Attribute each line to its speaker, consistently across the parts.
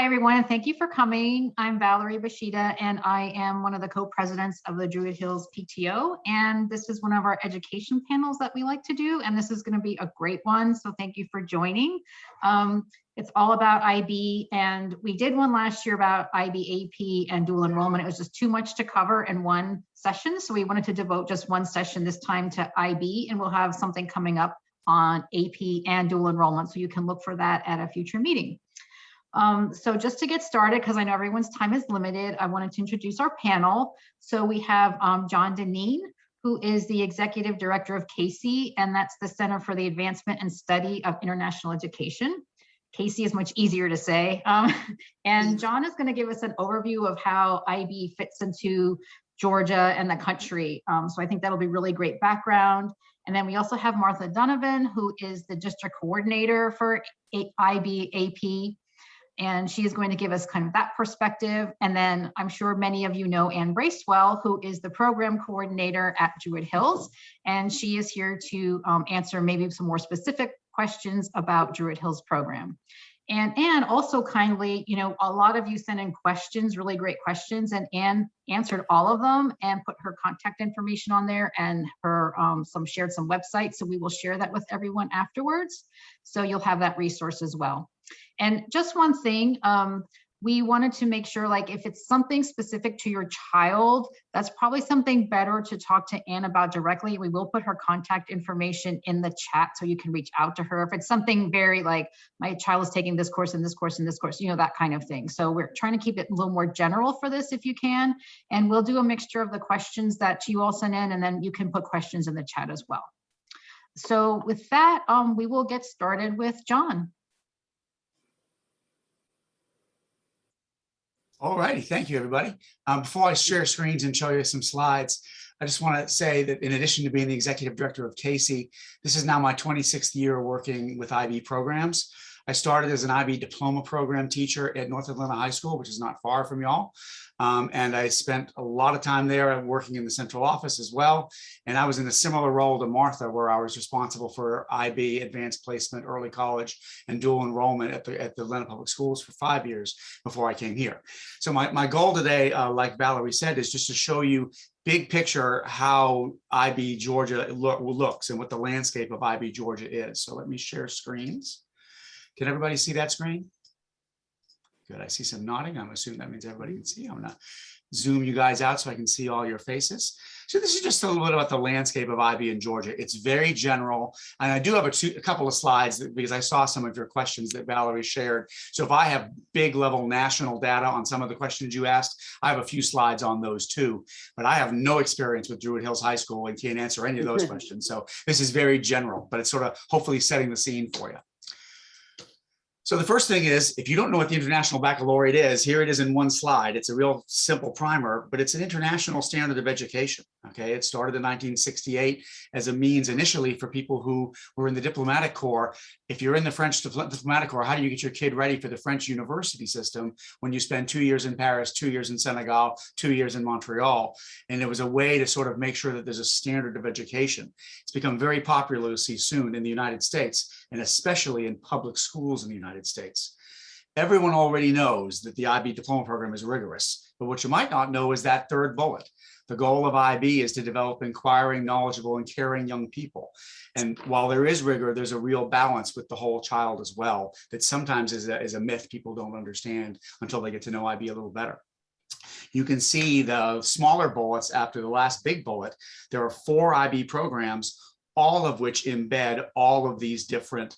Speaker 1: everyone, and thank you for coming. I'm Valerie Bashida, and I am one of the co-presidents of the Druid Hills PTO, and this is one of our education panels that we like to do, and this is going to be a great one, so thank you for joining. It's all about IB, and we did one last year about IB, AP, and dual enrollment. It was just too much to cover in one session, so we wanted to devote just one session this time to IB, and we'll have something coming up on AP and dual enrollment, so you can look for that at a future meeting. So just to get started, because I know everyone's time is limited, I wanted to introduce our panel. So we have John Denine, who is the Executive Director of CASIE, and that's the Center for the Advancement and Study of International Education. CASIE is much easier to say. And John is going to give us an overview of how IB fits into Georgia and the country. So I think that'll be really great background. And then we also have Martha Donovan, who is the District Coordinator for IB AP. And she is going to give us kind of that perspective. And then I'm sure many of you know Ann Bracewell, who is the program coordinator at Druid Hills. And she is here to answer maybe some more specific questions about Druid Hills program. And Ann also kindly, a lot of you sent in questions, really great questions, and Ann answered all of them and put her contact information on there and her shared some websites. So we will share that with everyone afterwards. So you'll have that resource as well. And just one thing, we wanted to make sure, like, if it's something specific to your child, that's probably something better to talk to Ann about directly. We will put her contact information in the chat so you can reach out to her. If it's something very like, my child is taking this course and this course and this course, that kind of thing. So we're trying to keep it a little more general for this if you can. And we'll do a mixture of the questions that you all sent in, and then you can put questions in the chat as well. So with that, we will get started with John.
Speaker 2: All righty, thank you, everybody. Before I share screens and show you some slides, I just want to say that in addition to being the executive director of CASIE, this is now my 26th year working with IB programs. I started as an IB diploma program teacher at North Atlanta High School, which is not far from y'all. And I spent a lot of time there working in the central office as well. And I was in a similar role to Martha, where I was responsible for IB, advanced placement, early college, and dual enrollment at the Atlanta Public Schools for 5 years before I came here. So my goal today, like Valerie said, is just to show you big picture how IB Georgia looks and what the landscape of IB Georgia is. So let me share screens. Can everybody see that screen? Good, I see some nodding. I'm assuming that means everybody can see. I'm gonna zoom you guys out so I can see all your faces. So this is just a little bit about the landscape of IB in Georgia. It's very general. And I do have a couple of slides because I saw some of your questions that Valerie shared. So if I have big level national data on some of the questions you asked, I have a few slides on those too. But I have no experience with Druid Hills High School and can't answer any of those questions. So this is very general, but it's sort of hopefully setting the scene for you. So the first thing is, if you don't know what the International Baccalaureate is, here it is in one slide. It's a real simple primer, but it's an international standard of education. Okay, it started in 1968 as a means initially for people who were in the diplomatic corps. If you're in the French diplomatic corps, how do you get your kid ready for the French university system when you spend 2 years in Paris, 2 years in Senegal, 2 years in Montreal? And it was a way to sort of make sure that there's a standard of education. It's become very popular to see soon in the United States, and especially in public schools in the United States. Everyone already knows that the IB diploma program is rigorous, but what you might not know is that third bullet. The goal of IB is to develop inquiring, knowledgeable, and caring young people. And while there is rigor, there's a real balance with the whole child as well, that sometimes is a myth people don't understand until they get to know IB a little better. You can see the smaller bullets after the last big bullet. There are 4 IB programs, all of which embed all of these different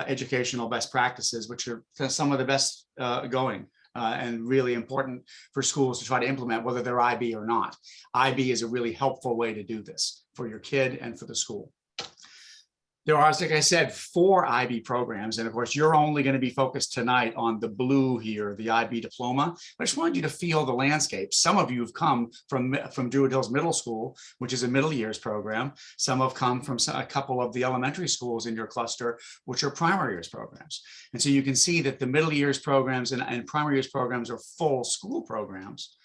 Speaker 2: educational best practices, which are some of the best going. And really important for schools to try to implement, whether they're IB or not. IB is a really helpful way to do this for your kid and for the school. There are, like I said, 4 IB programs. And of course, you're only going to be focused tonight on the blue here, the IB diploma. I just wanted you to feel the landscape. Some of you have come from Druid Hills Middle School, which is a middle years program. Some have come from a couple of the elementary schools in your cluster, which are primary years programs. And so you can see that the middle years programs and primary years programs are full school programs.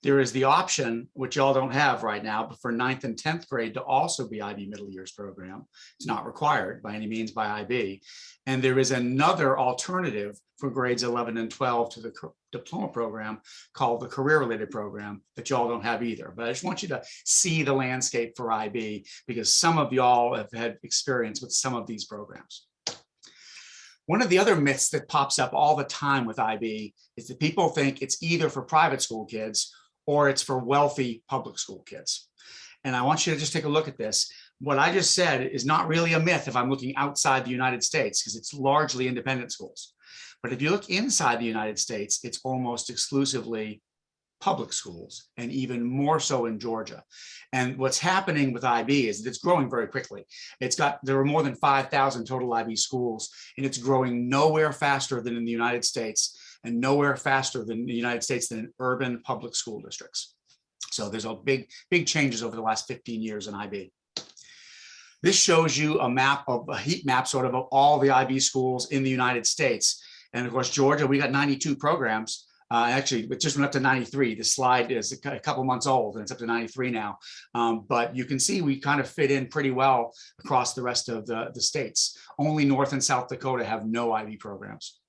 Speaker 2: There is the option, which y'all don't have right now, but for 9th and 10th grade to also be IB middle years program. It's not required by any means by IB. And there is another alternative for grades 11 and 12 to the diploma program called the career related program that y'all don't have either. But I just want you to see the landscape for IB because some of y'all have had experience with some of these programs. One of the other myths that pops up all the time with IB is that people think it's either for private school kids or it's for wealthy public school kids. And I want you to just take a look at this. What I just said is not really a myth if I'm looking outside the United States, because it's largely independent schools. But if you look inside the United States, it's almost exclusively public schools, and even more so in Georgia. And what's happening with IB is that it's growing very quickly. There are more than 5,000 total IB schools, and it's growing nowhere faster than in the United States, and nowhere faster than the United States than in urban public school districts. So there's a big changes over the last 15 years in IB. This shows you a heat map sort of all the IB schools in the United States. And of course, Georgia, we got 92 programs. Actually, it just went up to 93. The slide is a couple months old and it's up to 93 now. But you can see we kind of fit in pretty well across the rest of the states. Only North and South Dakota have no IB programs.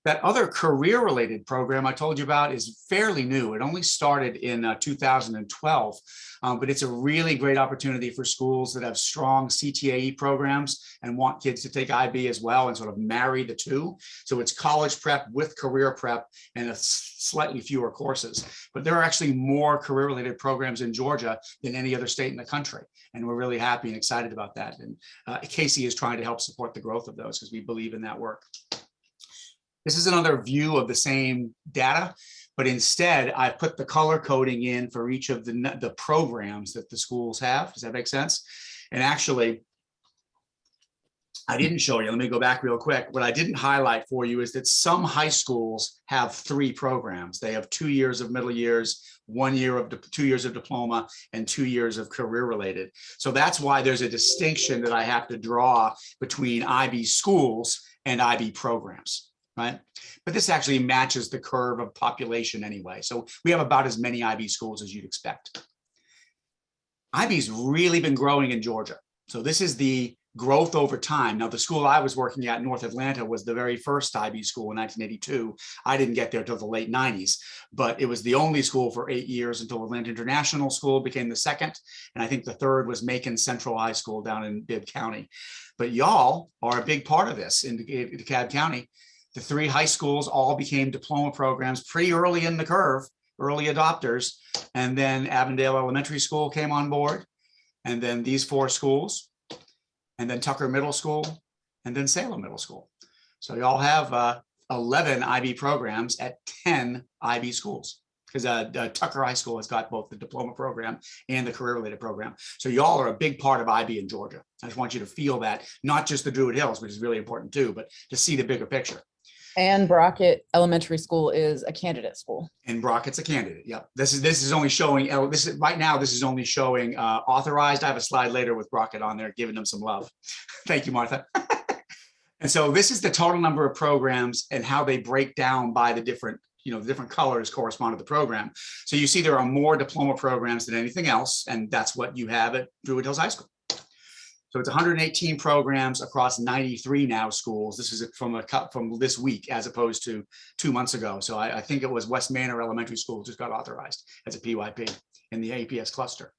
Speaker 2: That other career-related program I told you about is fairly new. It only started in 2012, but it's a really great opportunity for schools that have strong CTAE programs and want kids to take IB as well and sort of marry the two. So it's college prep with career prep and slightly fewer courses. But there are actually more career-related programs in Georgia than any other state in the country. And we're really happy and excited about that. And CASIE is trying to help support the growth of those because we believe in that work. This is another view of the same data, but instead I put the color coding in for each of the programs that the schools have. Does that make sense? And actually, I didn't show you. Let me go back real quick. What I didn't highlight for you is that some high schools have 3 programs. They have 2 years of middle years, 1 year of 2 years of diploma, and 2 years of career related. So that's why there's a distinction that I have to draw between IB schools and IB programs. Right? But this actually matches the curve of population anyway. So we have about as many IB schools as you'd expect. IB's really been growing in Georgia. So this is the growth over time. Now, the school I was working at, North Atlanta, was the very first IB school in 1982. I didn't get there till the late 90s, but it was the only school for 8 years until Atlanta International School became the second. And I think the third was Macon Central High School down in Bibb County. But y'all are a big part of this in DeKalb County. The 3 high schools all became diploma programs pretty early in the curve, early adopters. And then Avondale Elementary School came on board. And then these 4 schools, and then Tucker Middle School, and then Salem Middle School. So y'all have 11 IB programs at 10 IB schools, because Tucker High School has got both the diploma program and the career-related program. So y'all are a big part of IB in Georgia. I just want you to feel that, not just the Druid Hills, which is really important too, but to see the bigger picture.
Speaker 3: And Brockett Elementary School is a candidate school.
Speaker 2: And Brockett's a candidate. Yep. This is only showing. Right now. This is only showing authorized. I have a slide later with Brockett on there, giving them some love. Thank you, Martha. And so this is the total number of programs and how they break down by the different, the different colors correspond to the program. So you see there are more diploma programs than anything else, and that's what you have at Druid Hills High School. So it's 118 programs across 93 now schools. This is from this week as opposed to 2 months ago. So I think it was West Manor Elementary School just got authorized as a PYP in the APS cluster.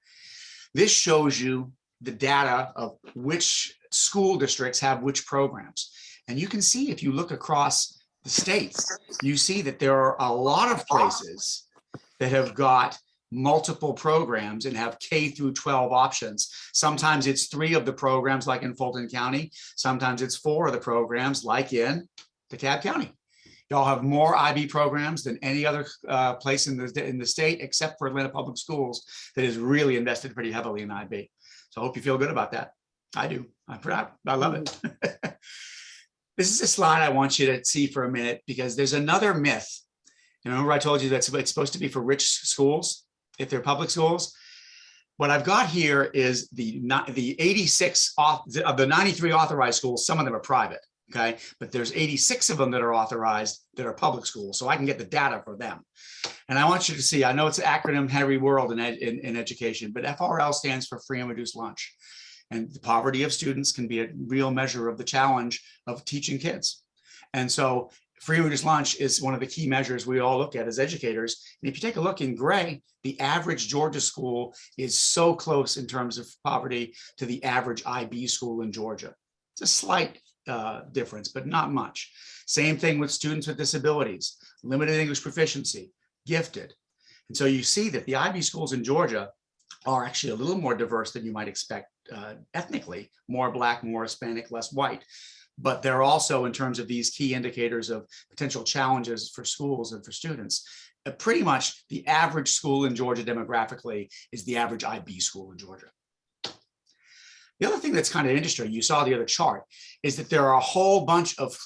Speaker 2: This shows you the data of which school districts have which programs. And you can see if you look across the states, you see that there are a lot of places that have got multiple programs and have K through 12 options. Sometimes it's 3 of the programs like in Fulton County. Sometimes it's 4 of the programs like in DeKalb County. Y'all have more IB programs than any other place in the state, except for Atlanta Public Schools that is really invested pretty heavily in IB. So I hope you feel good about that. I do. I'm proud. I love it. This is a slide I want you to see for a minute because there's another myth. Remember I told you that it's supposed to be for rich schools if they're public schools. What I've got here is the 86 of the 93 authorized schools. Some of them are private, okay? But there's 86 of them that are authorized that are public schools, so I can get the data for them. And I want you to see, I know it's an acronym heavy world in education, but FRL stands for free and reduced lunch. And the poverty of students can be a real measure of the challenge of teaching kids. And so free and reduced lunch is one of the key measures we all look at as educators. And if you take a look in gray, the average Georgia school is so close in terms of poverty to the average IB school in Georgia. It's a slight difference, but not much. Same thing with students with disabilities, limited English proficiency, gifted. And so you see that the IB schools in Georgia are actually a little more diverse than you might expect ethnically, more Black, more Hispanic, less white. But they're also, in terms of these key indicators of potential challenges for schools and for students, pretty much the average school in Georgia demographically is the average IB school in Georgia. The other thing that's kind of interesting, you saw the other chart, is that there are a whole bunch of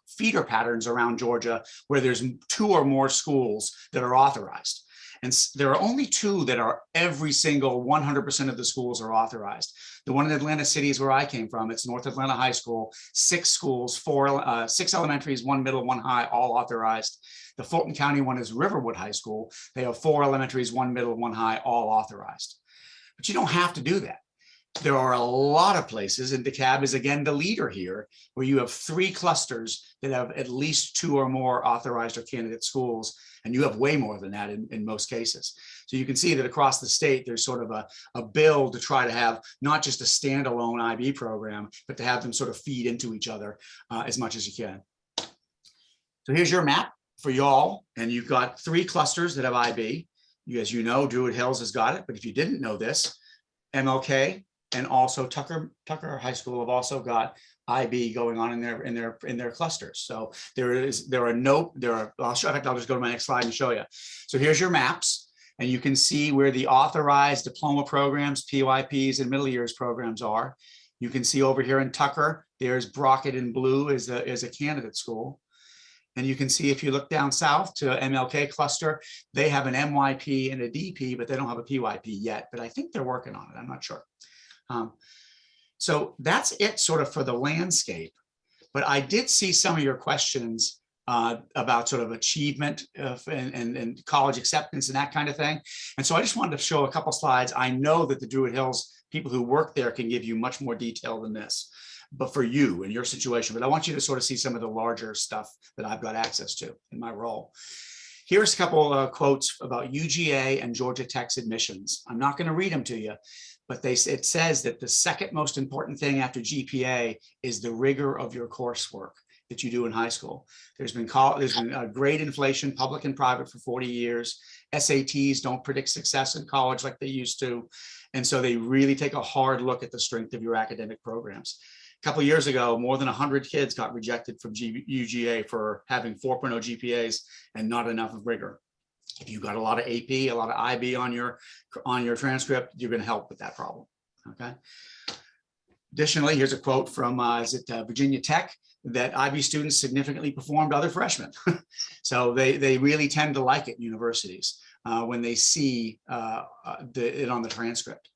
Speaker 2: feeder patterns around Georgia where there's 2 or more schools that are authorized. And there are only 2 that are every single 100% of the schools are authorized. The one in Atlantic City is where I came from. It's North Atlanta High School, 6 schools, 6 elementaries, 1 middle, 1 high, all authorized. The Fulton County one is Riverwood High School. They have 4 elementaries, 1 middle, 1 high, all authorized. But you don't have to do that. There are a lot of places, and DeKalb is again the leader here, where you have 3 clusters that have at least 2 or more authorized or candidate schools, and you have way more than that in most cases. So you can see that across the state, there's sort of a bill to try to have not just a standalone IB program, but to have them sort of feed into each other as much as you can. So here's your map for y'all, and you've got 3 clusters that have IB. As you know, Druid Hills has got it, but if you didn't know this, MLK and also Tucker High School have also got IB going on in their clusters. So I'll just go to my next slide and show you. So here's your maps, and you can see where the authorized diploma programs, PYPs, and middle years programs are. You can see over here in Tucker, there's Brockett in blue is a candidate school. And you can see if you look down south to MLK cluster, they have an MYP and a DP, but they don't have a PYP yet, but I think they're working on it. I'm not sure. So that's it sort of for the landscape, but I did see some of your questions about sort of achievement and college acceptance and that kind of thing. And so I just wanted to show a couple slides. I know that the Druid Hills people who work there can give you much more detail than this, but for you and your situation, but I want you to sort of see some of the larger stuff that I've got access to in my role. Here's a couple quotes about UGA and Georgia Tech's admissions. I'm not going to read them to you, but it says that the second most important thing after GPA is the rigor of your coursework that you do in high school. There's been grade inflation, public and private, for 40 years. SATs don't predict success in college like they used to. And so they really take a hard look at the strength of your academic programs. A couple of years ago, more than 100 kids got rejected from UGA for having 4.0 GPAs and not enough of rigor. If you've got a lot of AP, a lot of IB on your transcript, you're going to help with that problem. Okay. Additionally, here's a quote from Virginia Tech that IB students significantly performed other freshmen. So they really tend to like it in universities when they see it on the transcript.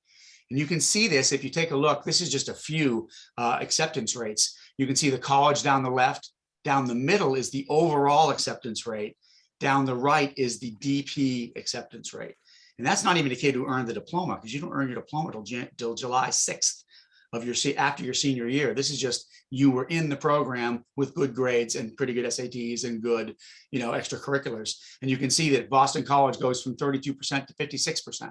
Speaker 2: And you can see this if you take a look. This is just a few acceptance rates. You can see the college down the left. Down the middle is the overall acceptance rate. Down the right is the DP acceptance rate. And that's not even a kid who earned the diploma, because you don't earn your diploma till July 6th of after your senior year. This is just you were in the program with good grades and pretty good SATs and good, extracurriculars. And you can see that Boston College goes from 32% to 56%.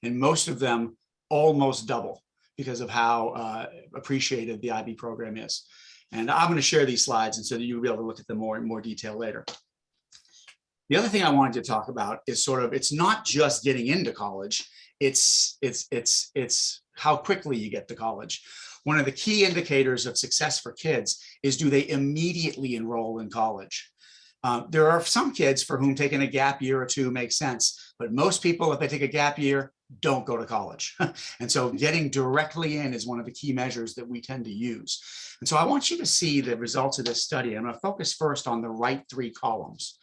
Speaker 2: And most of them almost double because of how appreciated the IB program is. And I'm going to share these slides, and so that you'll be able to look at them in more detail later. The other thing I wanted to talk about is it's not just getting into college, it's how quickly you get to college. One of the key indicators of success for kids is, do they immediately enroll in college? There are some kids for whom taking a gap year or two makes sense, but most people, if they take a gap year, don't go to college. And so getting directly in is one of the key measures that we tend to use. And so I want you to see the results of this study. I'm going to focus first on the right 3 columns.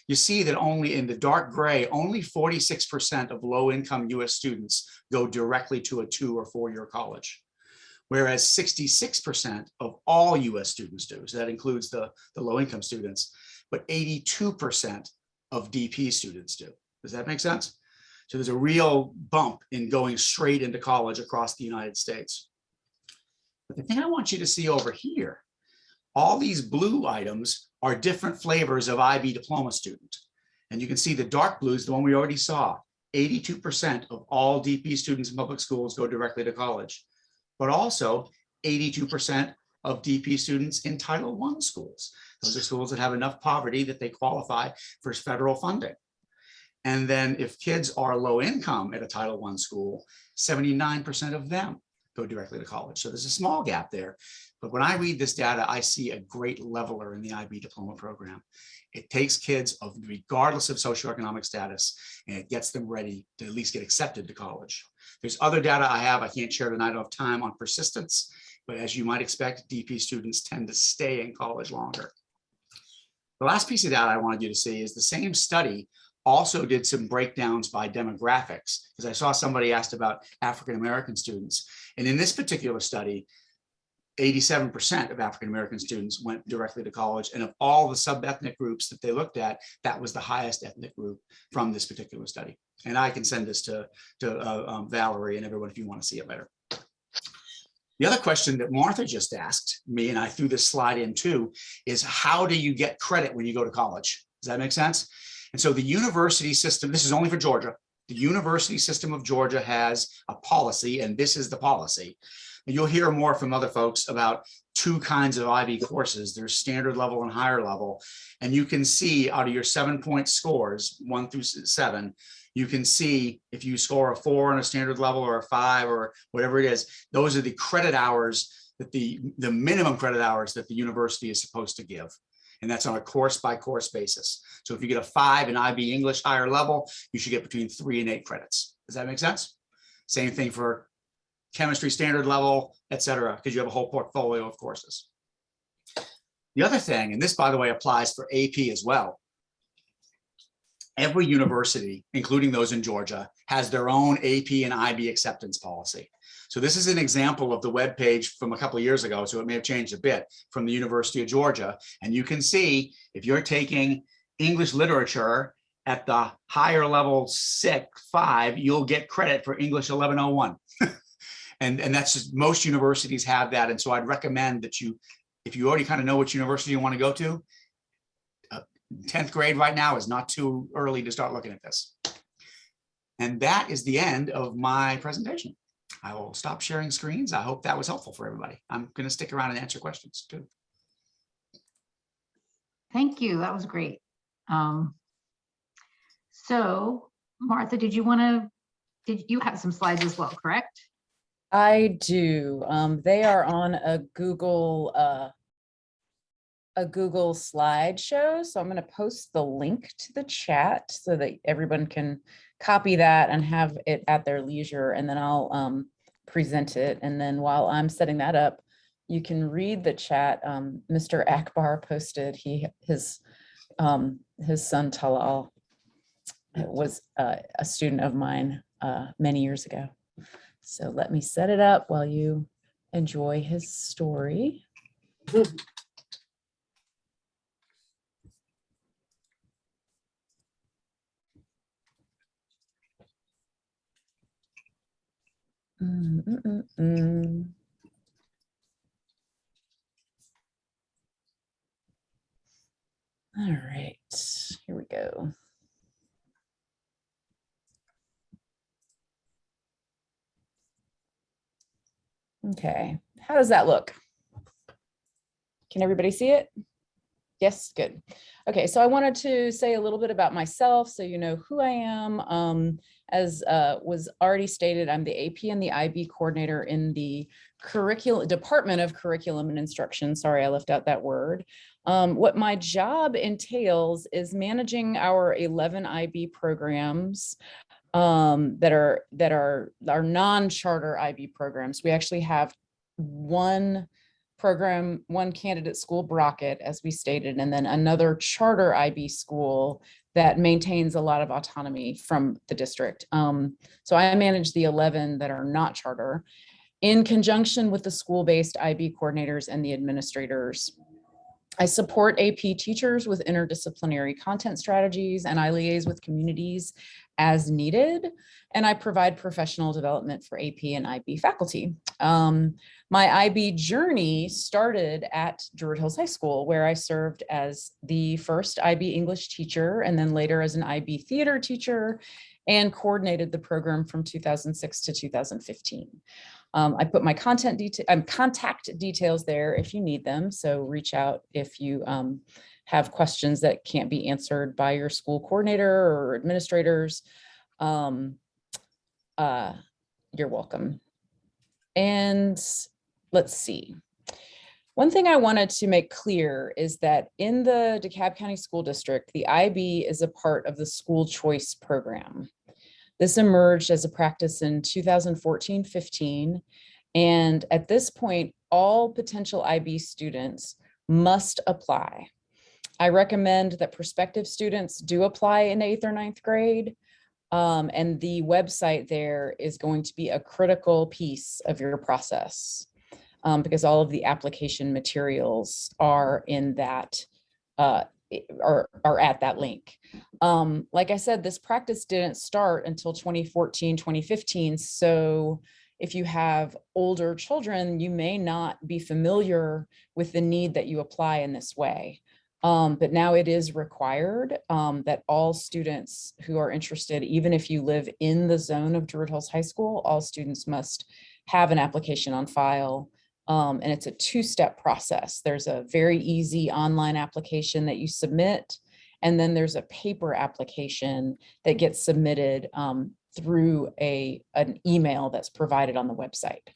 Speaker 2: You see that only in the dark gray, only 46% of low-income US students go directly to a 2 or 4-year college, whereas 66% of all US students do. So that includes the low-income students, but 82% of DP students do. Does that make sense? So there's a real bump in going straight into college across the United States. But the thing I want you to see over here, all these blue items are different flavors of IB diploma student. And you can see the dark blue is the one we already saw. 82% of all DP students in public schools go directly to college, but also 82% of DP students in Title I schools. Those are schools that have enough poverty that they qualify for federal funding. And then if kids are low income at a Title I school, 79% of them go directly to college. So there's a small gap there. But when I read this data, I see a great leveler in the IB diploma program. It takes kids of regardless of socioeconomic status, and it gets them ready to at least get accepted to college. There's other data I have, I can't share tonight, I don't have time, on persistence, but as you might expect, DP students tend to stay in college longer. The last piece of data I wanted you to see is the same study also did some breakdowns by demographics, because I saw somebody asked about African-American students. And in this particular study, 87% of African-American students went directly to college. And of all the sub-ethnic groups that they looked at, that was the highest ethnic group from this particular study. And I can send this to Valerie and everyone if you want to see it later. The other question that Martha just asked me, and I threw this slide in too, is how do you get credit when you go to college? Does that make sense? And so the university system, this is only for Georgia, the university system of Georgia has a policy, and this is the policy. And you'll hear more from other folks about two kinds of IB courses. There's standard level and higher level. And you can see out of your 7-point scores, 1 through 7, you can see if you score a 4 on a standard level or a 5 or whatever it is, those are the credit hours that the minimum credit hours that the university is supposed to give. And that's on a course by course basis. So if you get a 5 in IB English higher level, you should get between 3 and 8 credits. Does that make sense? Same thing for chemistry standard level, et cetera, because you have a whole portfolio of courses. The other thing, and this, by the way, applies for AP as well. Every university, including those in Georgia, has their own AP and IB acceptance policy. So this is an example of the web page from a couple of years ago, so it may have changed a bit, from the University of Georgia. And you can see if you're taking English literature at the higher level 5, you'll get credit for English 1101. And that's just, most universities have that. And so I'd recommend that you, if you already kind of know which university you want to go to, 10th grade right now is not too early to start looking at this. And that is the end of my presentation. I will stop sharing screens. I hope that was helpful for everybody. I'm going to stick around and answer questions too.
Speaker 1: Thank you. That was great. So Martha, did you you have some slides as well, correct?
Speaker 3: I do. They are on a Google slideshow. So I'm going to post the link to the chat so that everyone can copy that and have it at their leisure. And then I'll present it. And then while I'm setting that up, you can read the chat. Mr. Akbar posted his son Talal was a student of mine many years ago. So let me set it up while you enjoy his story. All right, here we go. Okay, how does that look? Can everybody see it? Yes, good. Okay, so I wanted to say a little bit about myself so you know who I am. As was already stated, I'm the AP and the IB coordinator in the Department of Curriculum and Instruction. Sorry, I left out that word. What my job entails is managing our 11 IB programs that are non-charter IB programs. We actually have one program, one candidate school, Brockett, as we stated, and then another charter IB school that maintains a lot of autonomy from the district. So I manage the 11 that are not charter in conjunction with the school-based IB coordinators and the administrators. I support AP teachers with interdisciplinary content strategies, and I liaise with communities as needed. And I provide professional development for AP and IB faculty. My IB journey started at Druid Hills High School, where I served as the first IB English teacher, and then later as an IB theater teacher, and coordinated the program from 2006 to 2015. I put my contact details there if you need them. So reach out if you have questions that can't be answered by your school coordinator or administrators. You're welcome. And let's see. One thing I wanted to make clear is that in the DeKalb County School District, the IB is a part of the school choice program. This emerged as a practice in 2014-15. And at this point, all potential IB students must apply. I recommend that prospective students do apply in 8th or 9th grade. And the website there is going to be a critical piece of your process because all of the application materials are in that are at that link. Like I said, this practice didn't start until 2014, 2015. So if you have older children, you may not be familiar with the need that you apply in this way. But now it is required that all students who are interested, even if you live in the zone of Druid Hills High School, all students must have an application on file. And it's a two-step process. There's a very easy online application that you submit, and then there's a paper application that gets submitted through an email that's provided on the website.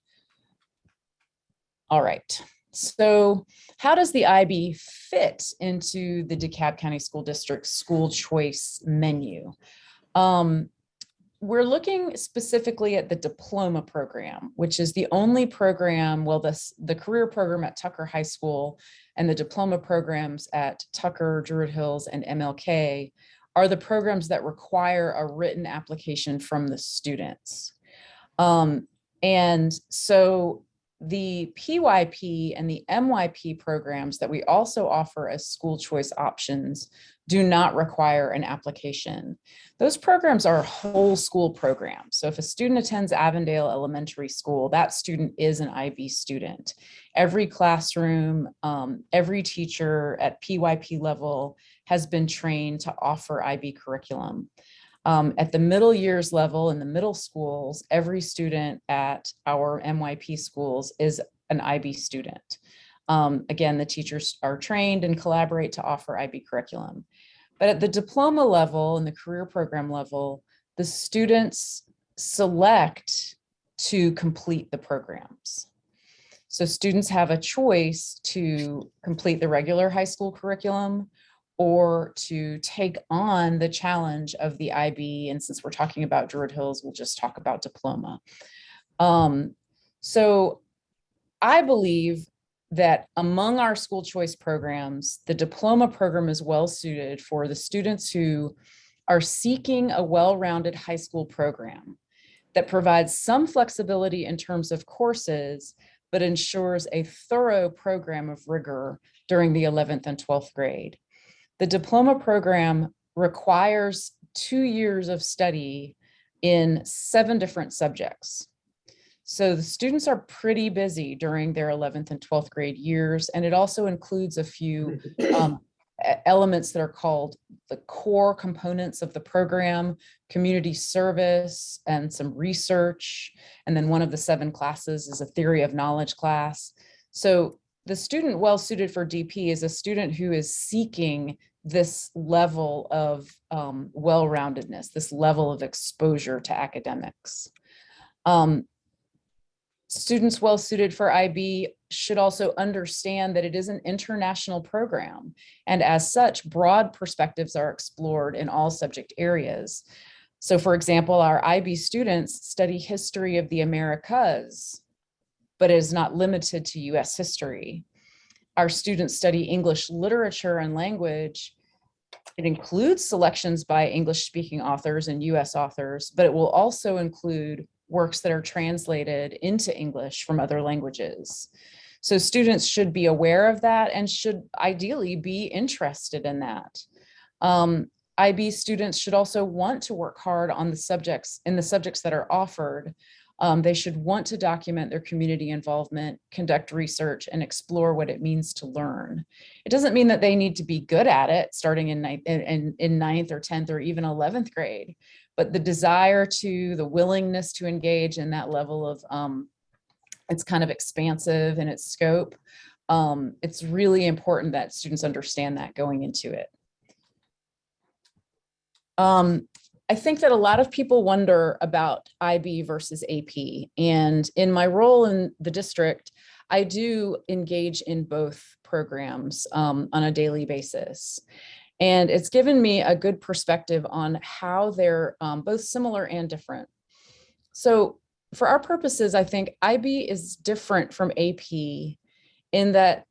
Speaker 3: All right, so how does the IB fit into the DeKalb County School District school choice menu? We're looking specifically at the diploma program, which is the only program, well, the career program at Tucker High School and the diploma programs at Tucker, Druid Hills, and MLK are the programs that require a written application from the students. And so the PYP and the MYP programs that we also offer as school choice options do not require an application. Those programs are whole school programs. So if a student attends Avondale Elementary School, that student is an IB student. Every classroom, every teacher at PYP level has been trained to offer IB curriculum. At the middle years level in the middle schools, every student at our MYP schools is an IB student. Again, the teachers are trained and collaborate to offer IB curriculum. But at the diploma level and the career program level, the students select to complete the programs. So students have a choice to complete the regular high school curriculum or to take on the challenge of the IB. And since we're talking about Druid Hills, we'll just talk about diploma. So I believe that among our school choice programs, the diploma program is well suited for the students who are seeking a well-rounded high school program that provides some flexibility in terms of courses, but ensures a thorough program of rigor during the 11th and 12th grade. The diploma program requires 2 years of study in 7 different subjects. So the students are pretty busy during their 11th and 12th grade years, and it also includes a few elements that are called the core components of the program, community service and some research. And then one of the 7 classes is a theory of knowledge class. So the student well suited for DP is a student who is seeking this level of well-roundedness, this level of exposure to academics. Students well suited for IB should also understand that it is an international program, and as such, broad perspectives are explored in all subject areas. So for example, our IB students study history of the Americas, but it is not limited to US history. Our students study English literature and language. It includes selections by English-speaking authors and US authors, but it will also include works that are translated into English from other languages. So students should be aware of that and should ideally be interested in that. IB students should also want to work hard on the subjects that are offered. They should want to document their community involvement, conduct research, and explore what it means to learn. It doesn't mean that they need to be good at it starting in ninth or 10th or even 11th grade, but the desire to, the willingness to engage in that level of, it's kind of expansive in its scope. It's really important that students understand that going into it. I think that a lot of people wonder about IB versus AP. And in my role in the district, I do engage in both programs on a daily basis. And it's given me a good perspective on how they're both similar and different. So for our purposes, I think IB is different from AP in that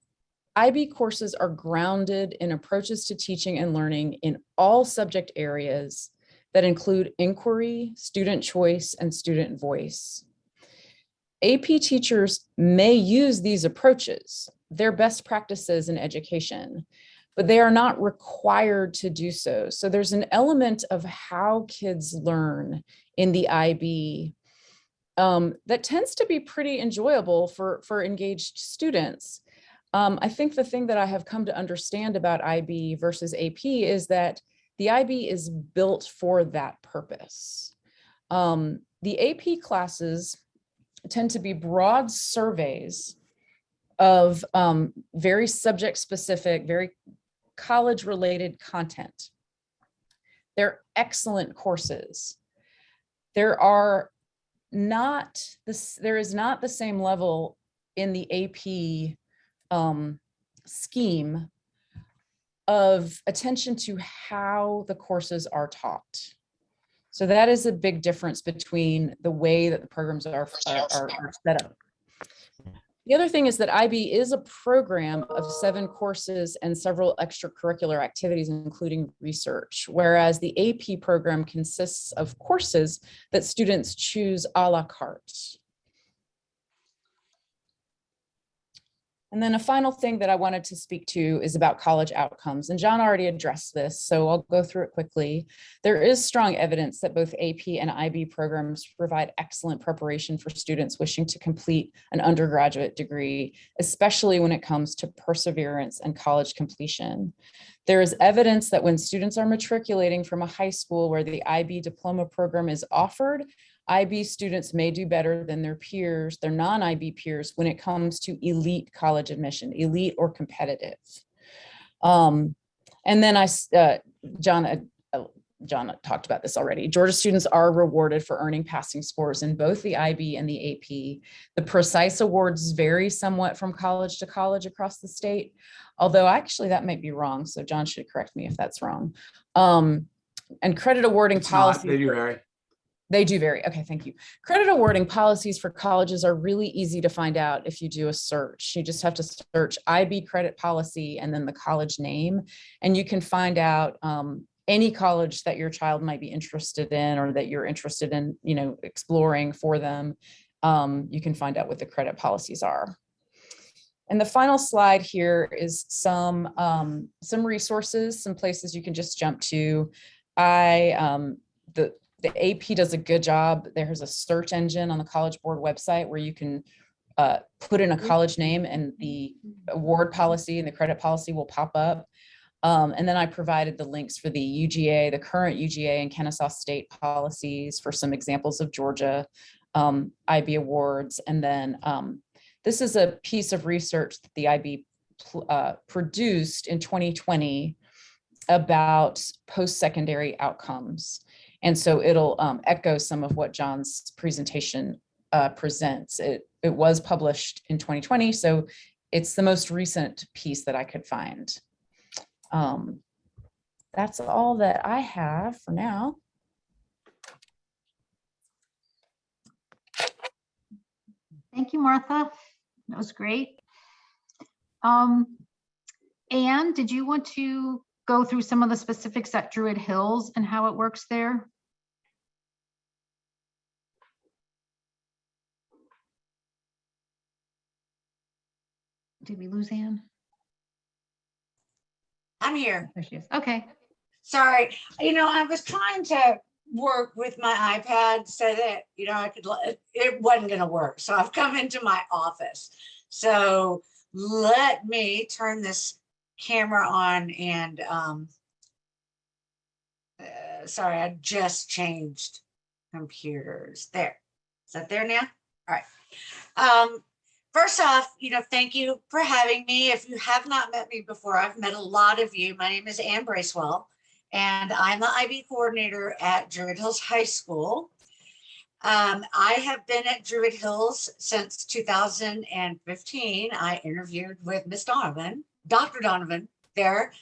Speaker 3: IB courses are grounded in approaches to teaching and learning in all subject areas that include inquiry, student choice, and student voice. AP teachers may use these approaches, their best practices in education, but they are not required to do so. So there's an element of how kids learn in the IB that tends to be pretty enjoyable for engaged students. I think the thing that I have come to understand about IB versus AP is that the IB is built for that purpose. The AP classes tend to be broad surveys of very subject-specific, very college-related content. They're excellent courses. There is not the same level in the AP scheme of attention to how the courses are taught. So that is a big difference between the way that the programs are set up. The other thing is that IB is a program of 7 courses and several extracurricular activities, including research, whereas the AP program consists of courses that students choose a la carte. And then a final thing that I wanted to speak to is about college outcomes. And John already addressed this, so I'll go through it quickly. There is strong evidence that both AP and IB programs provide excellent preparation for students wishing to complete an undergraduate degree, especially when it comes to perseverance and college completion. There is evidence that when students are matriculating from a high school where the IB diploma program is offered, IB students may do better than their peers, their non-IB peers, when it comes to elite college admission, elite or competitive. And then John talked about this already. Georgia students are rewarded for earning passing scores in both the IB and the AP. The precise awards vary somewhat from college to college across the state, although actually that might be wrong. So John should correct me if that's wrong. And credit awarding policies.
Speaker 2: They do vary.
Speaker 3: They do vary. Okay, thank you. Credit awarding policies for colleges are really easy to find out if you do a search. You just have to search IB credit policy and then the college name, and you can find out any college that your child might be interested in or that you're interested in, exploring for them. You can find out what the credit policies are. And the final slide here is some resources, some places you can just jump to. The AP does a good job. There's a search engine on the College Board website where you can put in a college name and the award policy and the credit policy will pop up. And then I provided the links for the UGA, the current UGA and Kennesaw State policies for some examples of Georgia IB awards. And then this is a piece of research that the IB produced in 2020 about post-secondary outcomes. And so it'll echo some of what John's presentation presents. It was published in 2020, so it's the most recent piece that I could find. That's all that I have for now.
Speaker 1: Thank you, Martha. That was great. Anne, did you want to go through some of the specifics at Druid Hills and how it works there? Did we lose Ann?
Speaker 4: I'm here.
Speaker 1: There she is. Okay.
Speaker 4: Sorry. I was trying to work with my iPad so that, I could, it wasn't going to work. So I've come into my office. So let me turn this camera on and, sorry, I just changed computers. There. Is that there now? All right. First off, thank you for having me. If you have not met me before, I've met a lot of you. My name is Ann Bracewell, and I'm the IB coordinator at Druid Hills High School. I have been at Druid Hills since 2015. I interviewed with Miss Donovan, Dr. Donovan there.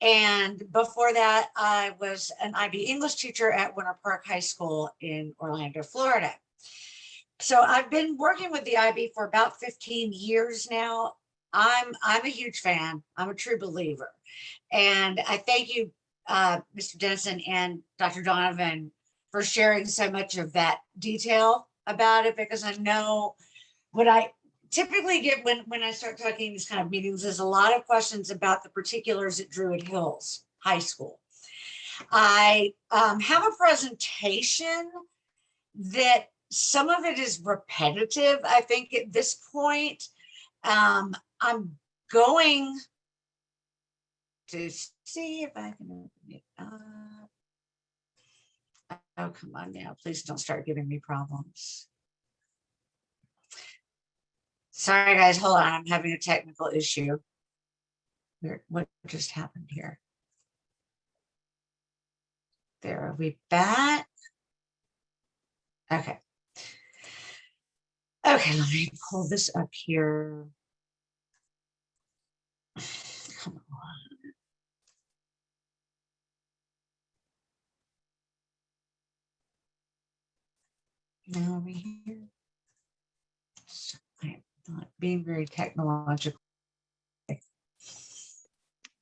Speaker 4: And before that, I was an IB English teacher at Winter Park High School in Orlando, Florida. So I've been working with the IB for about 15 years now. I'm a huge fan. I'm a true believer. And I thank you, Mr. Denison and Dr. Donovan, for sharing so much of that detail about it, because I know what I typically get when I start talking these kind of meetings is a lot of questions about the particulars at Druid Hills High School. I have a presentation that some of it is repetitive, I think, at this point. I'm going to see if I can open it up. Oh, come on now. Please don't start giving me problems. Sorry, guys. Hold on. I'm having a technical issue. What just happened here? There, are we back? Okay. Okay, let me pull this up here. Come on. Now over here. I'm not being very technological.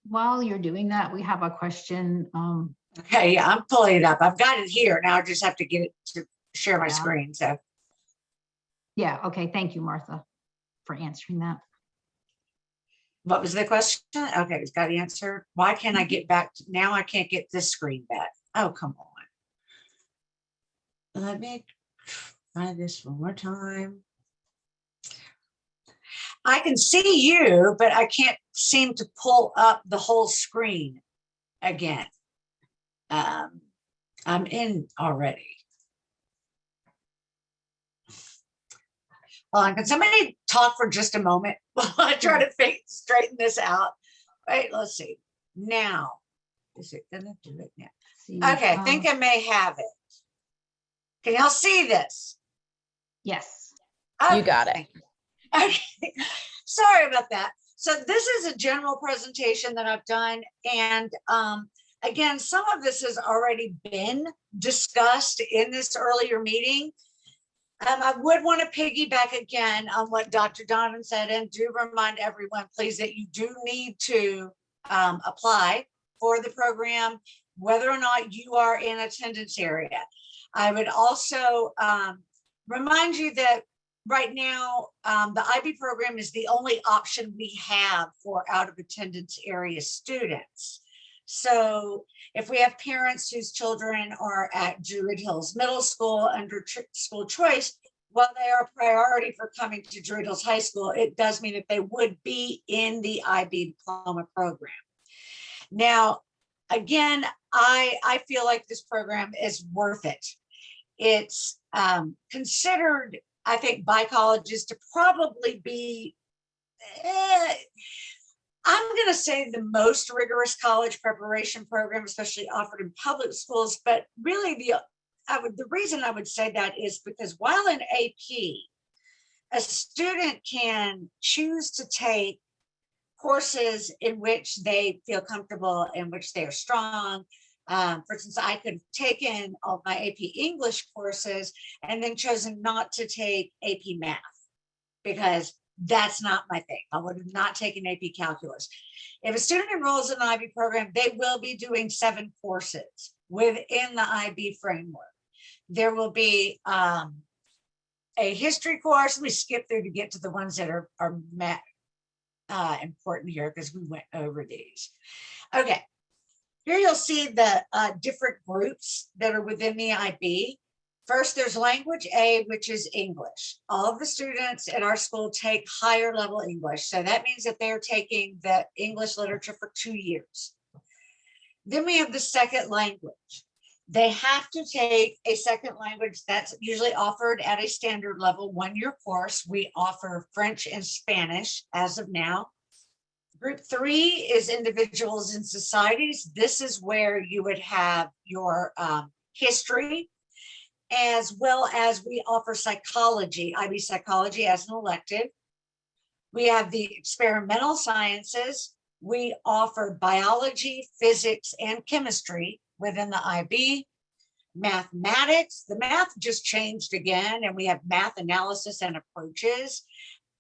Speaker 1: While you're doing that, we have a question.
Speaker 4: Okay, yeah, I'm pulling it up. I've got it here. Now I just have to get it to share my
Speaker 1: Yeah.
Speaker 4: screen. So
Speaker 1: Yeah, okay. Thank you, Martha, for answering that.
Speaker 4: what was the question? Okay, it's got the answer. Why can't I get back? Now I can't get this screen back. Oh, come on. Let me try this one more time. I can see you, but I can't seem to pull up the whole screen again. I'm in already. Hold on, can somebody talk for just a moment while I try to straighten this out? Wait, let's see. Now, is it gonna do it now?
Speaker 1: See,
Speaker 4: Okay, I think I may have it. Can y'all see this?
Speaker 1: yes.
Speaker 3: You got it.
Speaker 4: Okay, sorry about that. So this is a general presentation that I've done. And again, some of this has already been discussed in this earlier meeting. I would want to piggyback again on what Dr. Donovan said, and do remind everyone, please, that you do need to apply for the program, whether or not you are in attendance area. I would also remind you that right now, the IB program is the only option we have for out of attendance area students. So if we have parents whose children are at Druid Hills Middle School under school choice, while they are a priority for coming to Druid Hills High School, it does mean that they would be in the IB diploma program. Now, again, I feel like this program is worth it. It's considered, I think, by colleges to probably be, I'm going to say, the most rigorous college preparation program, especially offered in public schools. But really, the reason I would say that is because while in AP, a student can choose to take courses in which they feel comfortable, in which they are strong. For instance, I could have taken all my AP English courses and then chosen not to take AP Math because that's not my thing. I would have not taken AP Calculus. If a student enrolls in the IB program, they will be doing 7 courses within the IB framework. There will be a history course. Let me skip through to get to the ones that are important here because we went over these. Okay, here you'll see the different groups that are within the IB. First, there's language A, which is English. All of the students at our school take higher level English. So that means that they're taking the English literature for 2 years. Then we have the second language. They have to take a second language that's usually offered at a standard level 1-year course. We offer French and Spanish as of now. Group 3 is individuals and societies. This is where you would have your history, as well as we offer psychology, IB psychology as an elective. We have the experimental sciences. We offer biology, physics, and chemistry within the IB. Mathematics, the math just changed again, and we have math analysis and approaches.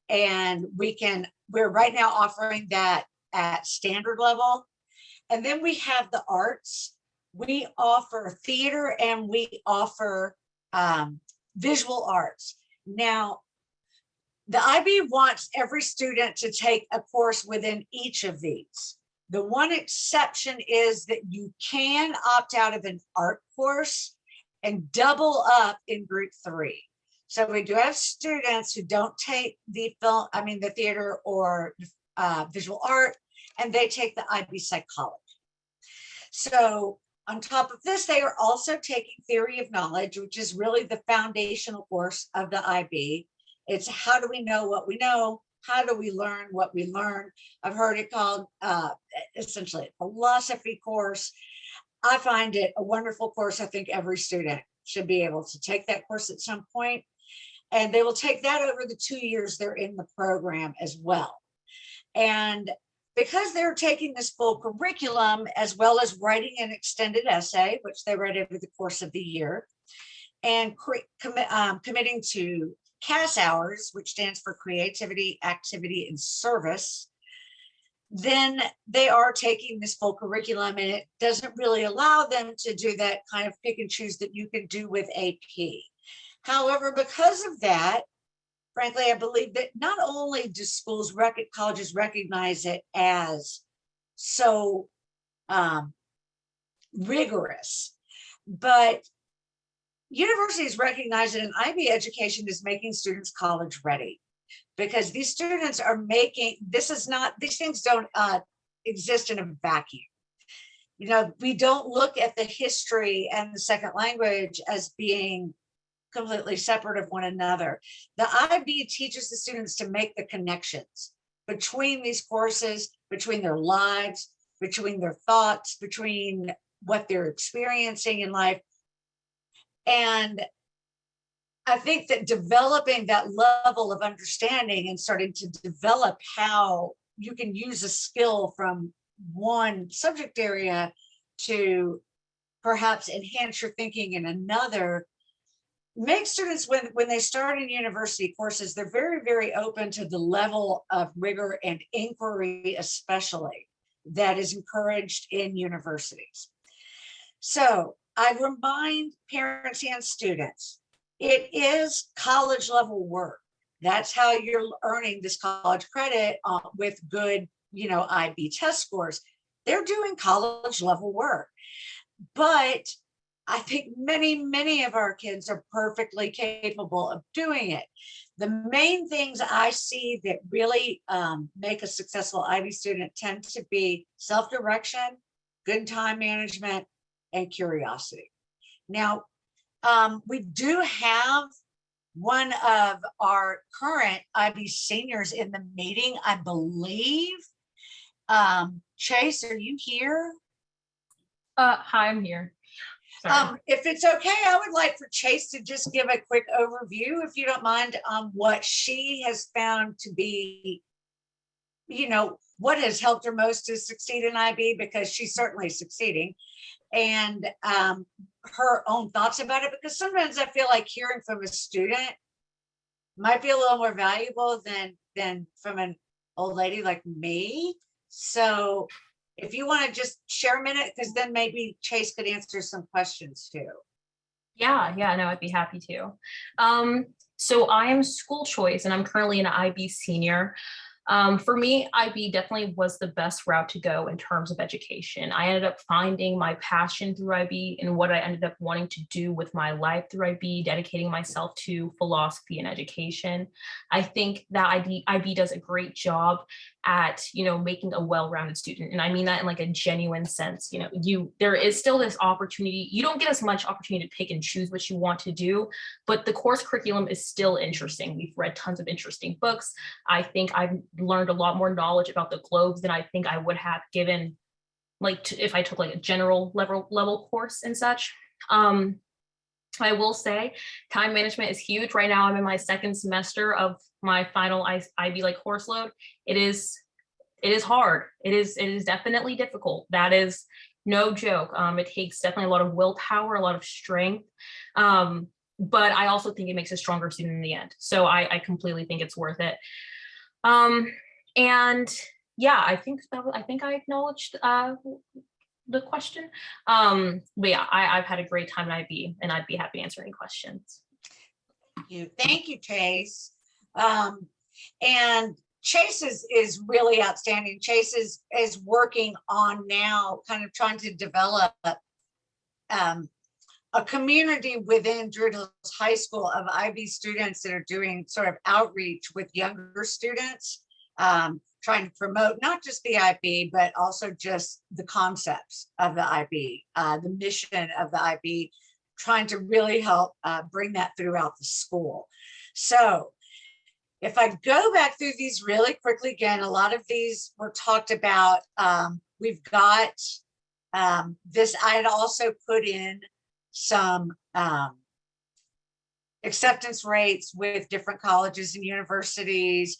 Speaker 4: And we're right now offering that at standard level. And then we have the arts. We offer theater and we offer visual arts. Now, the IB wants every student to take a course within each of these. The one exception is that you can opt out of an art course and double up in group 3. So we do have students who don't take the theater or visual art, and they take the IB psychology. So on top of this, they are also taking theory of knowledge, which is really the foundational course of the IB. It's how do we know what we know? How do we learn what we learn? I've heard it called essentially a philosophy course. I find it a wonderful course. I think every student should be able to take that course at some point. And they will take that over the 2 years they're in the program as well. And because they're taking this full curriculum, as well as writing an extended essay, which they write over the course of the year, and committing to CAS hours, which stands for creativity, activity, and service, then they are taking this full curriculum, and it doesn't really allow them to do that kind of pick and choose that you can do with AP. However, because of that, frankly, I believe that not only do colleges recognize it as so rigorous, but universities recognize that an IB education is making students college ready, because these students are these things don't exist in a vacuum. You know, we don't look at the history and the second language as being completely separate of one another. The IB teaches the students to make the connections between these courses, between their lives, between their thoughts, between what they're experiencing in life. And I think that developing that level of understanding and starting to develop how you can use a skill from one subject area to perhaps enhance your thinking in another makes students, when they start in university courses, they're very, very open to the level of rigor and inquiry, especially, that is encouraged in universities. So I remind parents and students, it is college level work. That's how you're earning this college credit with good, IB test scores. They're doing college level work. But I think many, many of our kids are perfectly capable of doing it. The main things I see that really make a successful IB student tend to be self-direction, good time management, and curiosity. Now, we do have one of our current IB seniors in the meeting, I believe. Chase, are you here?
Speaker 5: Hi, I'm here. Sorry.
Speaker 4: If it's okay, I would like for Chase to just give a quick overview, if you don't mind, on what she has found to be, what has helped her most to succeed in IB, because she's certainly succeeding, and her own thoughts about it, because sometimes I feel like hearing from a student might be a little more valuable than from an old lady like me. So if you want to just share a minute, because then maybe Chase could answer some questions too.
Speaker 5: Yeah, no, I'd be happy to. So I am school choice, and I'm currently an IB senior. For me, IB definitely was the best route to go in terms of education. I ended up finding my passion through IB and what I ended up wanting to do with my life through IB, dedicating myself to philosophy and education. I think that IB does a great job at, making a well-rounded student. And I mean that in like a genuine sense. There is still this opportunity. You don't get as much opportunity to pick and choose what you want to do, but the course curriculum is still interesting. We've read tons of interesting books. I think I've learned a lot more knowledge about the globes than I think I would have given, if I took like a general level course and such. I will say time management is huge. Right now, I'm in my second semester of my final IB course load. It is hard. It is definitely difficult. That is no joke. It takes definitely a lot of willpower, a lot of strength. But I also think it makes a stronger student in the end. So I completely think it's worth it. And yeah, I think I acknowledged the question. But yeah, I've had a great time in IB, and I'd be happy to answer any questions.
Speaker 4: Thank you, Chase. And Chase is really outstanding. Chase is working on now kind of trying to develop a community within Druid Hills High School of IB students that are doing sort of outreach with younger students, trying to promote not just the IB, but also just the concepts of the IB, the mission of the IB, trying to really help bring that throughout the school. So if I go back through these really quickly, again, a lot of these were talked about. We've got this, I had also put in some acceptance rates with different colleges and universities,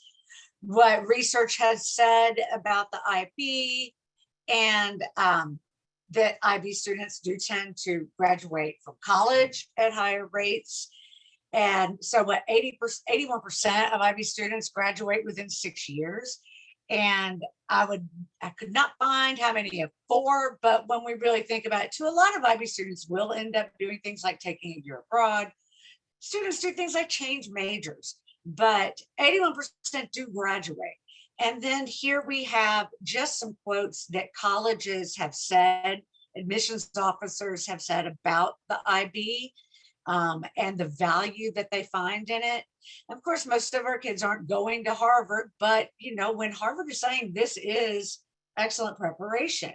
Speaker 4: what research has said about the IB, and that IB students do tend to graduate from college at higher rates. And so what 81% of IB students graduate within 6 years. And I could not find how many of 4, but when we really think about it, a lot of IB students will end up doing things like taking a year abroad. Students do things like change majors, but 81% do graduate. And then here we have just some quotes that colleges have said, admissions officers have said about the IB. And the value that they find in it. Of course, most of our kids aren't going to Harvard, but when Harvard is saying this is excellent preparation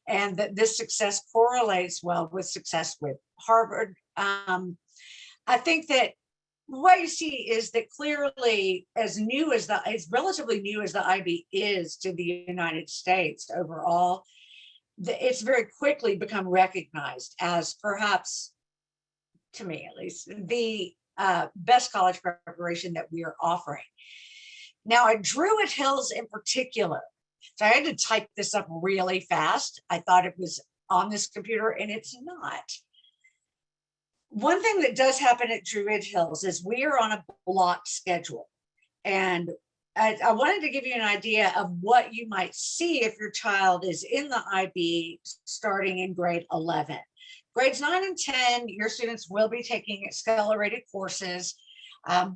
Speaker 4: and that this success correlates well with success with Harvard, I think that what you see is that clearly, as relatively new as the IB is to the United States overall, it's very quickly become recognized as perhaps, to me at least, the best college preparation that we are offering. Now at Druid Hills in particular, so I had to type this up really fast. I thought it was on this computer and it's not. One thing that does happen at Druid Hills is we are on a block schedule. And I wanted to give you an idea of what you might see if your child is in the IB starting in grade 11. Grades 9 and 10, your students will be taking accelerated courses.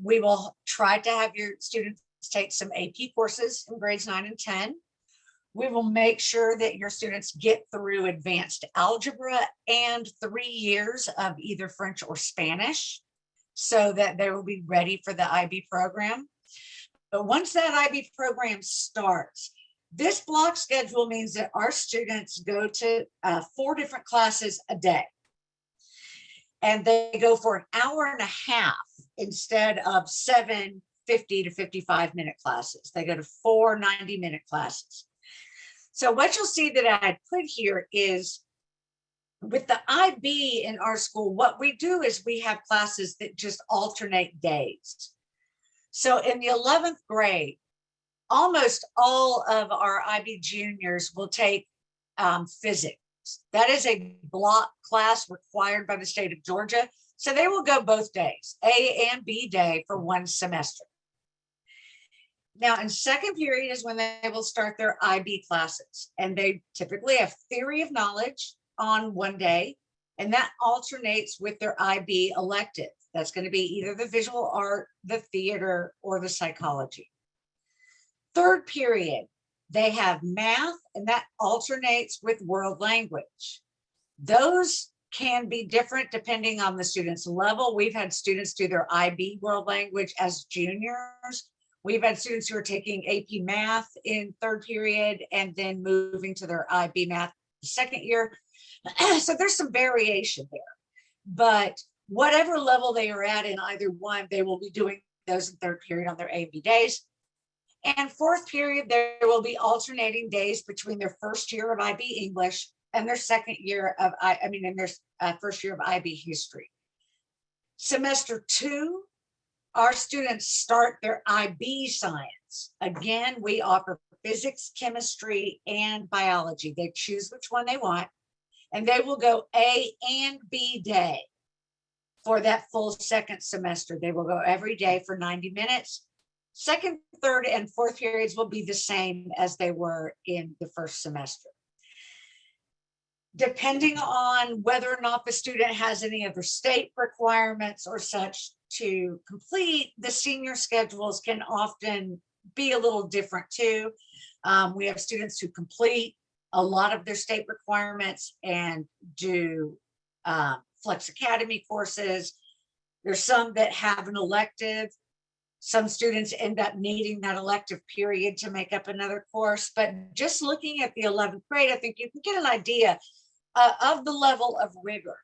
Speaker 4: We will try to have your students take some AP courses in grades 9 and 10. We will make sure that your students get through advanced algebra and 3 years of either French or Spanish so that they will be ready for the IB program. But once that IB program starts, this block schedule means that our students go to 4 different classes a day. And they go for an hour and a half instead of 7 50 to 55-minute classes. They go to 4 90-minute classes. So what you'll see that I put here is with the IB in our school, what we do is we have classes that just alternate days. So in the 11th grade, almost all of our IB juniors will take physics. That is a block class required by the state of Georgia. So they will go both days, A and B day for 1 semester. Now in second period is when they will start their IB classes. And they typically have theory of knowledge on 1 day. And that alternates with their IB elective. That's going to be either the visual art, the theater, or the psychology. Third period, they have math, and that alternates with world language. Those can be different depending on the student's level. We've had students do their IB world language as juniors. We've had students who are taking AP math in third period and then moving to their IB math the second year. So there's some variation there, but whatever level they are at in either one, they will be doing those in third period on their AB days. And fourth period, there will be alternating days between their first year of IB English and their second year of, in their first year of IB history. Semester 2, our students start their IB science. Again, we offer physics, chemistry, and biology. They choose which one they want, and they will go A and B day for that full second semester. They will go every day for 90 minutes. Second, third, and fourth periods will be the same as they were in the first semester. Depending on whether or not the student has any other state requirements or such to complete, the senior schedules can often be a little different too. We have students who complete a lot of their state requirements and do Flex Academy courses. There's some that have an elective. Some students end up needing that elective period to make up another course. But just looking at the 11th grade, I think you can get an idea of the level of rigor.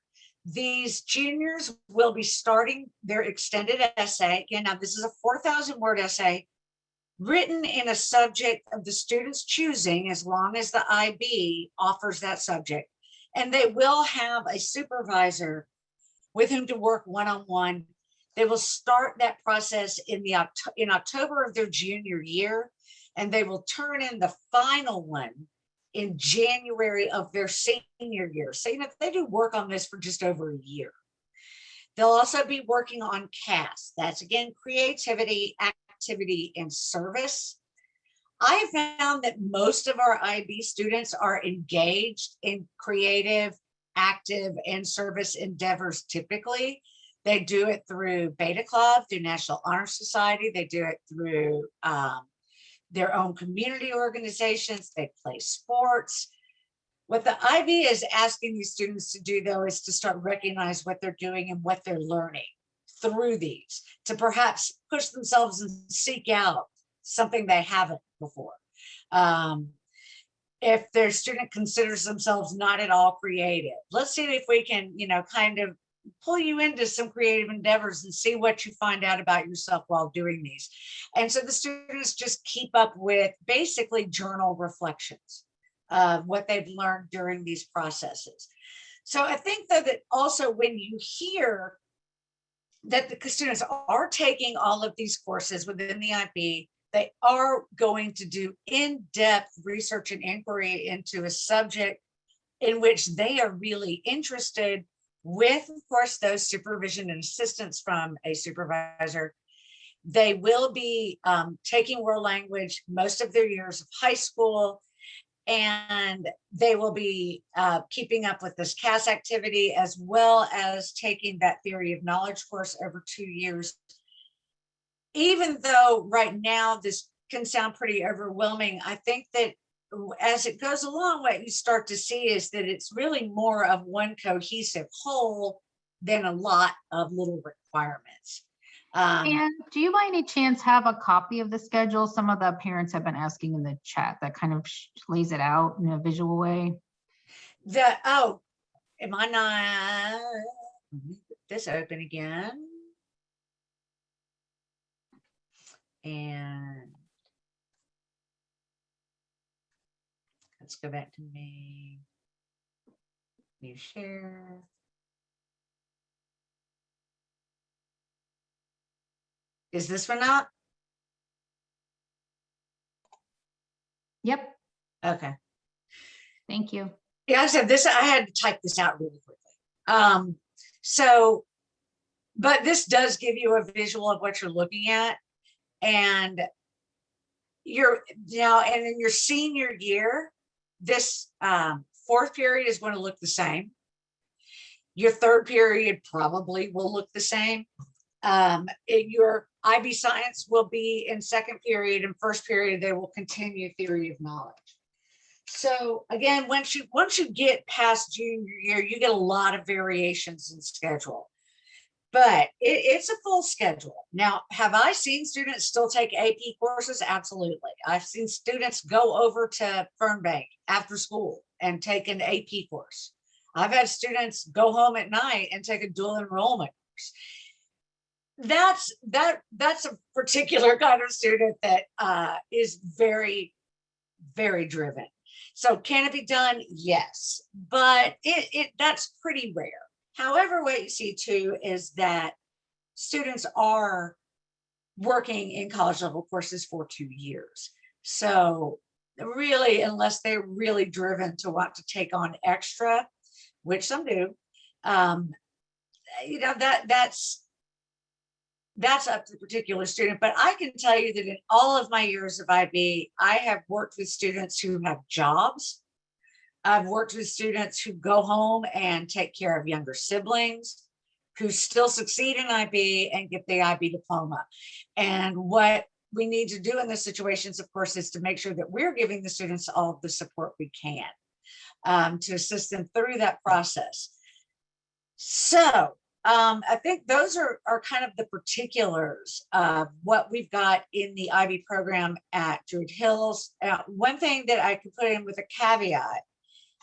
Speaker 4: These juniors will be starting their extended essay. Again, now this is a 4,000-word essay written in a subject of the student's choosing, as long as the IB offers that subject. And they will have a supervisor with whom to work one-on-one. They will start that process in October of their junior year, and they will turn in the final one in January of their senior year. So, they do work on this for just over a year. They'll also be working on CAS. That's, again, creativity, activity, and service. I found that most of our IB students are engaged in creative, active, and service endeavors typically. They do it through Beta Club, through National Honor Society. They do it through their own community organizations. They play sports. What the IB is asking these students to do, though, is to start recognize what they're doing and what they're learning through these, to perhaps push themselves and seek out something they haven't before. If their student considers themselves not at all creative, let's see if we can, kind of pull you into some creative endeavors and see what you find out about yourself while doing these. And so the students just keep up with basically journal reflections of what they've learned during these processes. So I think that also when you hear that the students are taking all of these courses within the IB, they are going to do in-depth research and inquiry into a subject in which they are really interested, with, of course, those supervision and assistance from a supervisor. They will be taking world language most of their years of high school, and they will be keeping up with this CAS activity, as well as taking that theory of knowledge course over 2 years. Even though right now this can sound pretty overwhelming, I think that as it goes along, what you start to see is that it's really more of one cohesive whole than a lot of little requirements.
Speaker 1: And do you by any chance have a copy of the schedule? Some of the parents have been asking in the chat that kind of lays it out in a visual way.
Speaker 4: Am I not? Let me put this open again. And let's go back to me. New share. Is this one up?
Speaker 1: Yep.
Speaker 4: Okay.
Speaker 1: Thank you.
Speaker 4: Yeah, I said this, I had to type this out really quickly. But this does give you a visual of what you're looking at. And in your senior year, this fourth period is going to look the same. Your third period probably will look the same. Your IB science will be in second period, and first period, they will continue theory of knowledge. So again, once you get past junior year, you get a lot of variations in schedule, but it's a full schedule. Now, have I seen students still take AP courses? Absolutely. I've seen students go over to Fernbank after school and take an AP course. I've had students go home at night and take a dual enrollment course. That's a particular kind of student that is very, very driven. So can it be done? Yes, but that's pretty rare. However, what you see too is that students are working in college level courses for 2 years. So really, unless they're really driven to want to take on extra, which some do, that's up to the particular student. But I can tell you that in all of my years of IB, I have worked with students who have jobs. I've worked with students who go home and take care of younger siblings, who still succeed in IB and get the IB diploma. And what we need to do in those situations, of course, is to make sure that we're giving the students all of the support we can to assist them through that process. So I think those are kind of the particulars of what we've got in the IB program at Druid Hills. One thing that I could put in with a caveat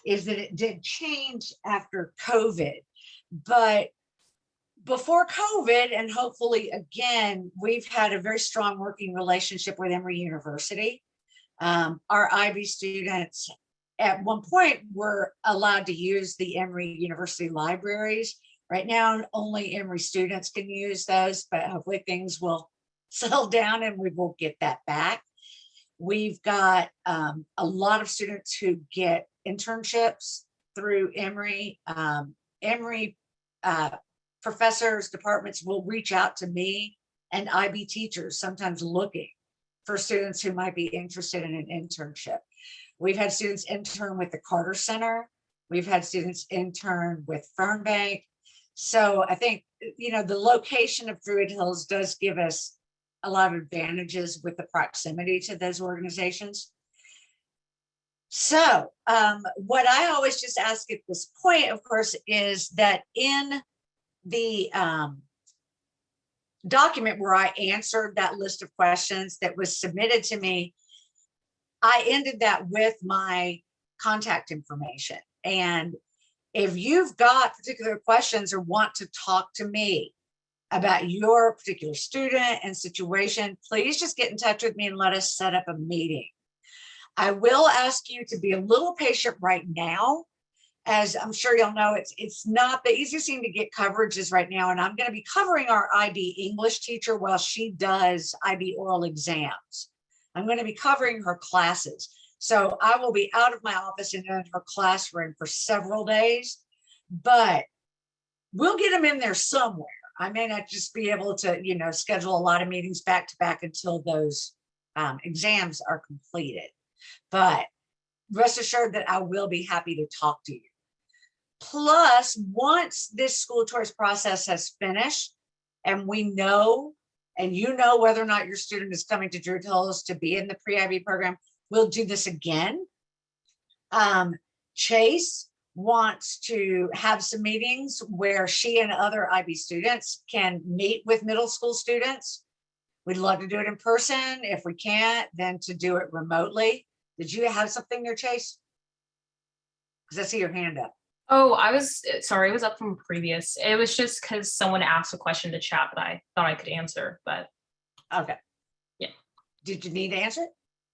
Speaker 4: is that it did change after COVID, but before COVID, and hopefully again, we've had a very strong working relationship with Emory University. Our IB students at one point were allowed to use the Emory University libraries. Right now, only Emory students can use those, but hopefully things will settle down and we will get that back. We've got a lot of students who get internships through Emory. Emory professors, departments will reach out to me and IB teachers, sometimes looking for students who might be interested in an internship. We've had students intern with the Carter Center. We've had students intern with Fernbank. So I think, the location of Druid Hills does give us a lot of advantages with the proximity to those organizations. So what I always just ask at this point, of course, is that in the document where I answered that list of questions that was submitted to me, I ended that with my contact information. And if you've got particular questions or want to talk to me about your particular student and situation, please just get in touch with me and let us set up a meeting. I will ask you to be a little patient right now. As I'm sure you'll know, it's not the easiest thing to get coverages right now. And I'm going to be covering our IB English teacher while she does IB oral exams. I'm going to be covering her classes. So I will be out of my office and in her classroom for several days, but we'll get them in there somewhere. I may not just be able to, schedule a lot of meetings back to back until those exams are completed. But rest assured that I will be happy to talk to you. Plus, once this school choice process has finished and we know, and whether or not your student is coming to Druid Hills to be in the pre-IB program, we'll do this again. Chase wants to have some meetings where she and other IB students can meet with middle school students. We'd love to do it in person. If we can't, then to do it remotely. Did you have something there, Chase? Because I see your hand up.
Speaker 5: Oh, I was sorry, it was up from previous. It was just because someone asked a question to chat that I thought I could answer, but.
Speaker 4: Okay.
Speaker 5: Yeah.
Speaker 4: Did you need to answer it?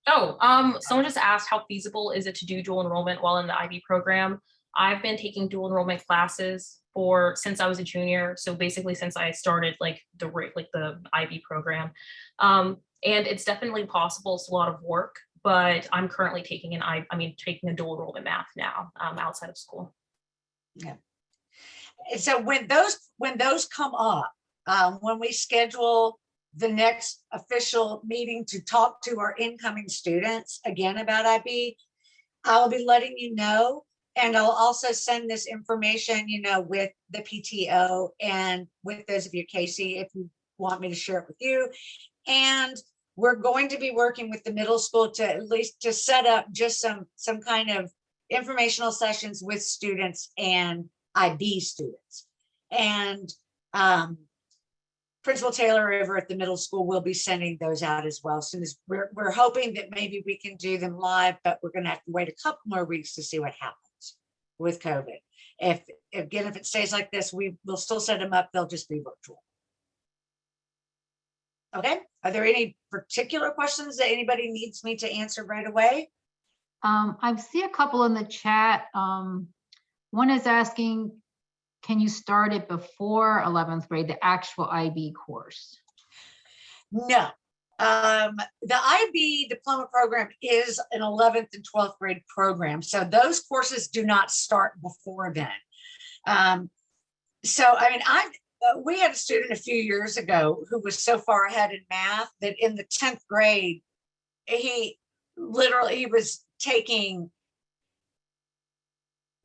Speaker 5: Oh, someone just asked how feasible is it to do dual enrollment while in the IB program? I've been taking dual enrollment classes since I was a junior. So basically since I started the IB program. And it's definitely possible. It's a lot of work, but I'm currently taking taking a dual enrollment math now outside of school.
Speaker 4: Yeah. And so when those come up, when we schedule the next official meeting to talk to our incoming students again about IB, I'll be letting you know. And I'll also send this information, with the PTO and with those of you, CASIE, if you want me to share it with you. And we're going to be working with the middle school to at least to set up just some kind of informational sessions with students and IB students. And Principal Taylor over at the middle school will be sending those out as well. As soon as we're hoping that maybe we can do them live, but we're going to have to wait a couple more weeks to see what happens with COVID. If it stays like this, we'll still set them up. They'll just be virtual. Okay. Are there any particular questions that anybody needs me to answer right away?
Speaker 1: I see a couple in the chat. One is asking, can you start it before 11th grade, the actual IB course?
Speaker 4: No. The IB diploma program is an 11th and 12th grade program. So those courses do not start before then. So, I mean, we had a student a few years ago who was so far ahead in math that in the 10th grade, he was taking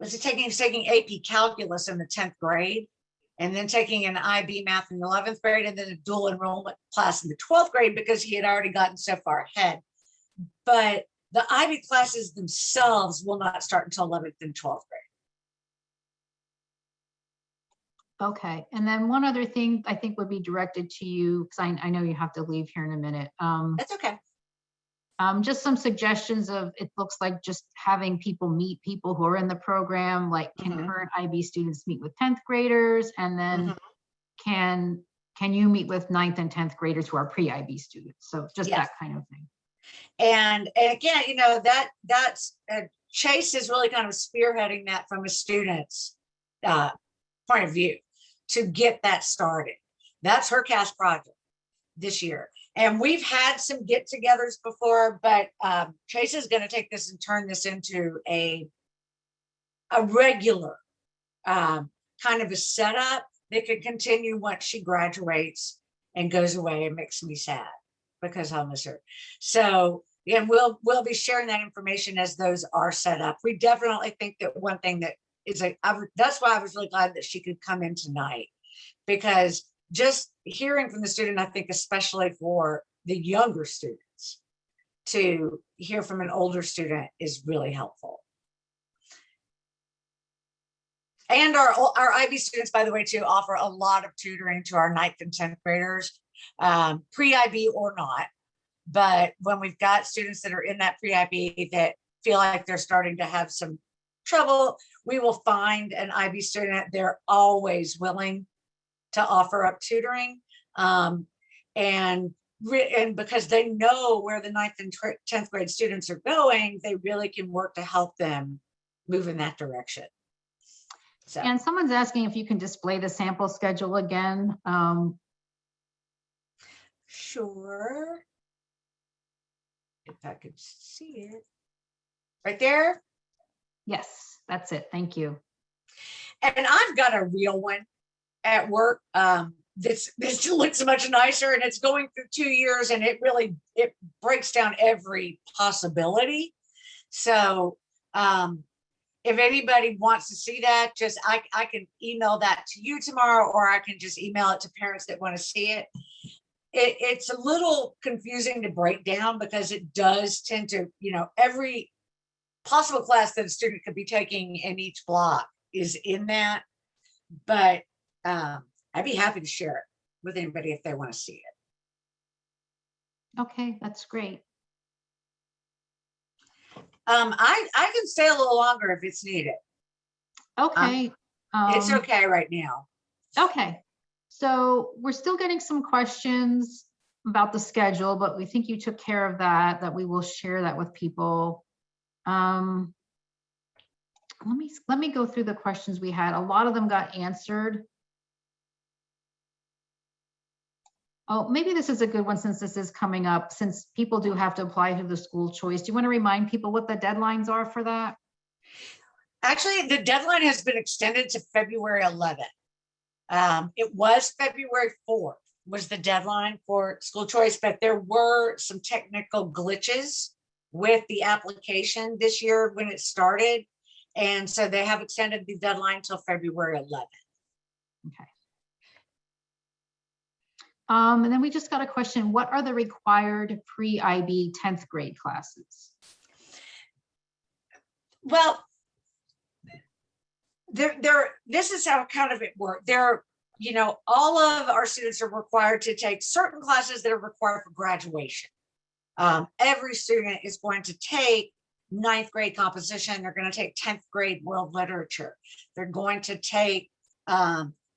Speaker 4: AP calculus in the 10th grade, and then taking an IB math in the 11th grade, and then a dual enrollment class in the 12th grade because he had already gotten so far ahead. But the IB classes themselves will not start until 11th and 12th grade.
Speaker 1: Okay, and then one other thing I think would be directed to you, because I know you have to leave here in a minute.
Speaker 4: That's okay.
Speaker 1: Just some suggestions of, it looks like just having people meet people who are in the program, like can current IB students meet with 10th graders? And then can you meet with 9th and 10th graders who are pre-IB students? So just that kind of thing.
Speaker 4: And again, you know, that's Chase is really kind of spearheading that from a student's point of view to get that started. That's her CAS project this year. And we've had some get-togethers before, but Chase is going to take this and turn this into a regular kind of a setup that could continue once she graduates and goes away. It makes me sad because I'll miss her. So, yeah, we'll be sharing that information as those are set up. We definitely think that one thing that is that's why I was really glad that she could come in tonight, because just hearing from the student, I think especially for the younger students, to hear from an older student is really helpful. And our IB students, by the way, too, offer a lot of tutoring to our 9th and 10th graders, pre-IB or not. But when we've got students that are in that pre-IB that feel like they're starting to have some trouble, we will find an IB student. They're always willing to offer up tutoring, and because they know where the 9th and 10th grade students are going, they really can work to help them move in that direction. So.
Speaker 1: And someone's asking if you can display the sample schedule again.
Speaker 4: Sure. If I could see it. Right there?
Speaker 1: Yes, that's it. Thank you.
Speaker 4: And I've got a real one at work. This looks much nicer, and it's going through 2 years, and it breaks down every possibility. So if anybody wants to see that, just I can email that to you tomorrow, or I can just email it to parents that want to see it. It's a little confusing to break down because it does tend to, you know, every possible class that a student could be taking in each block is in that. But I'd be happy to share it with anybody if they want to see it.
Speaker 1: Okay, that's great.
Speaker 4: I can stay a little longer if it's needed.
Speaker 1: Okay.
Speaker 4: It's okay right now.
Speaker 1: Okay. So we're still getting some questions about the schedule, but we think you took care of that we will share that with people. Let me go through the questions we had. A lot of them got answered. Oh, maybe this is a good one since this is coming up, since people do have to apply to the school choice. Do you want to remind people what the deadlines are for that?
Speaker 4: Actually, the deadline has been extended to February 11th. It was February 4th was the deadline for school choice, but there were some technical glitches with the application this year when it started. And so they have extended the deadline till February 11th.
Speaker 1: Okay. And then we just got a question, what are the required pre-IB 10th grade classes?
Speaker 4: Well, this is how kind of it worked. All of our students are required to take certain classes that are required for graduation. Every student is going to take 9th grade composition. They're going to take 10th grade world literature. They're going to take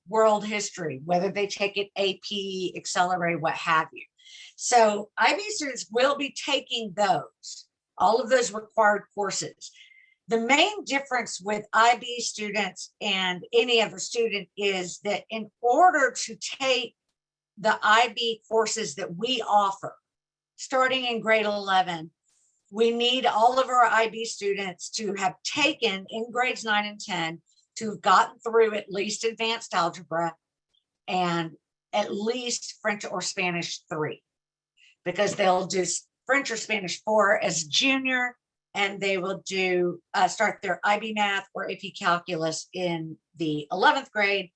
Speaker 4: world history, whether they take it AP, Accelerate, what have you. So IB students will be taking those, all of those required courses. The main difference with IB students and any other student is that in order to take the IB courses that we offer, starting in grade 11, we need all of our IB students to have taken in grades 9 and 10, to have gotten through at least advanced algebra and at least French or Spanish 3, because they'll do French or Spanish 4 as junior, and they will do start their IB math or AP calculus in the 11th grade.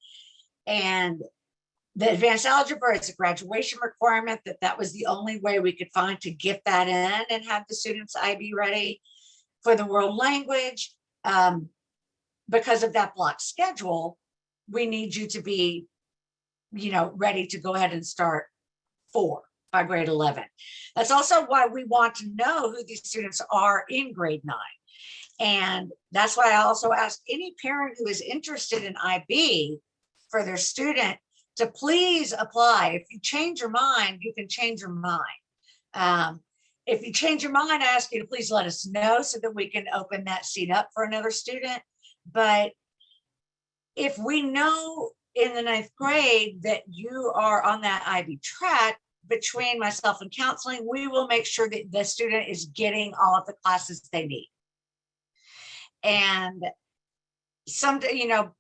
Speaker 4: And the advanced algebra, it's a graduation requirement that was the only way we could find to get that in and have the students IB ready for the world language. Because of that block schedule, we need you to be, ready to go ahead and start 4 by grade 11. That's also why we want to know who these students are in grade 9. And that's why I also ask any parent who is interested in IB for their student to please apply. If you change your mind, you can change your mind. If you change your mind, I ask you to please let us know so that we can open that seat up for another student. But if we know in the 9th grade that you are on that IB track, between myself and counseling, we will make sure that the student is getting all of the classes they need. And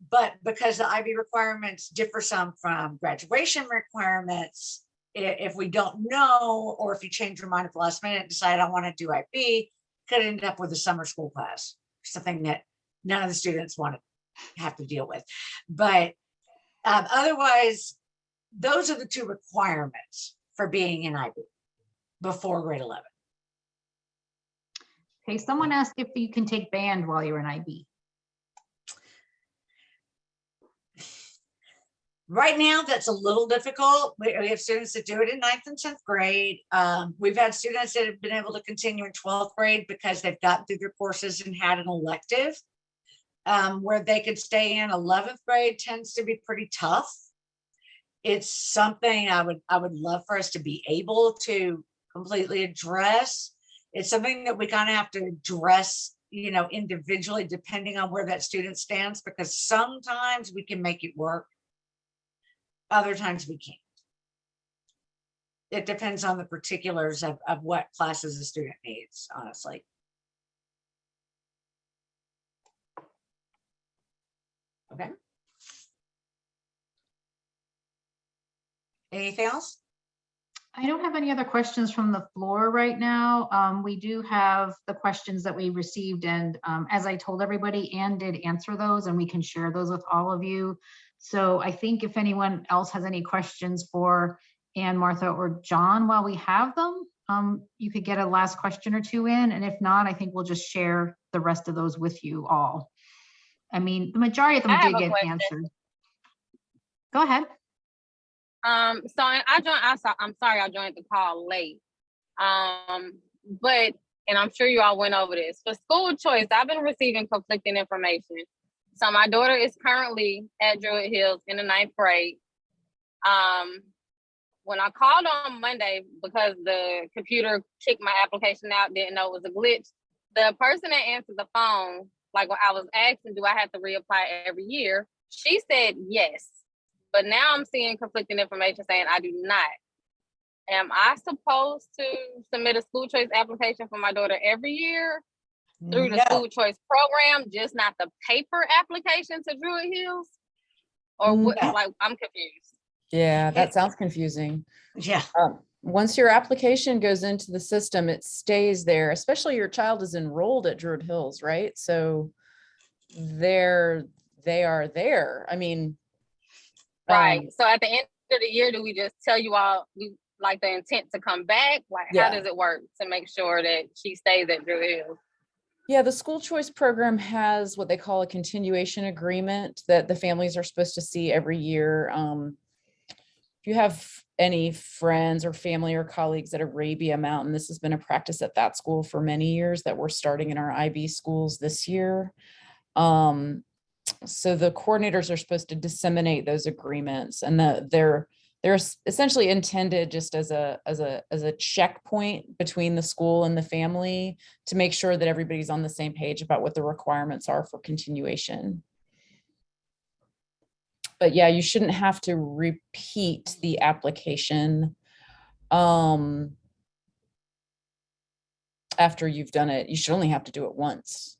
Speaker 4: but because the IB requirements differ some from graduation requirements, if we don't know, or if you change your mind at the last minute and decide I want to do IB, could end up with a summer school class, something that none of the students want to have to deal with. But otherwise, those are the 2 requirements for being in IB before grade 11.
Speaker 1: Okay, someone asked if you can take band while you're in IB.
Speaker 4: Right now, that's a little difficult. We have students that do it in 9th and 10th grade. We've had students that have been able to continue in 12th grade because they've gotten through their courses and had an elective. Where they could stay in. 11th grade tends to be pretty tough. It's something I would love for us to be able to completely address. It's something that we kind of have to address, individually, depending on where that student stands, because sometimes we can make it work. Other times we can't. It depends on the particulars of what classes the student needs, honestly. Okay. Anything else?
Speaker 1: I don't have any other questions from the floor right now. We do have the questions that we received, and as I told everybody, Anne did answer those, and we can share those with all of you. So I think if anyone else has any questions for Anne, Martha, or John while we have them, you could get a last question or 2 in, and if not, I think we'll just share the rest of those with you all. I mean, the majority of them did get answered. Go ahead.
Speaker 6: So I'm sorry I joined the call late. But, and I'm sure you all went over this. For school choice, I've been receiving conflicting information. So my daughter is currently at Druid Hills in the 9th grade. When I called on Monday, because the computer kicked my application out, didn't know it was a glitch, the person that answered the phone, like when I was asking, do I have to reapply every year? She said yes. But now I'm seeing conflicting information saying I do not. Am I supposed to submit a school choice application for my daughter every year through the school choice program, just not the paper application to Druid Hills? Or what? Like, I'm confused.
Speaker 3: Yeah, that sounds confusing.
Speaker 4: Yeah.
Speaker 3: Once your application goes into the system, it stays there, especially your child is enrolled at Druid Hills, right? So they are there. I mean,
Speaker 6: right. So at the end of the year, do we just tell you all like the intent to come back? Like,
Speaker 3: Yeah.
Speaker 6: how does it work to make sure that she stays at Druid Hills?
Speaker 3: Yeah, the school choice program has what they call a continuation agreement that the families are supposed to see every year. If you have any friends or family or colleagues at Arabia Mountain, this has been a practice at that school for many years that we're starting in our IB schools this year. So the coordinators are supposed to disseminate those agreements, and they're essentially intended just as a checkpoint between the school and the family to make sure that everybody's on the same page about what the requirements are for continuation. But yeah, you shouldn't have to repeat the application after you've done it. You should only have to do it once.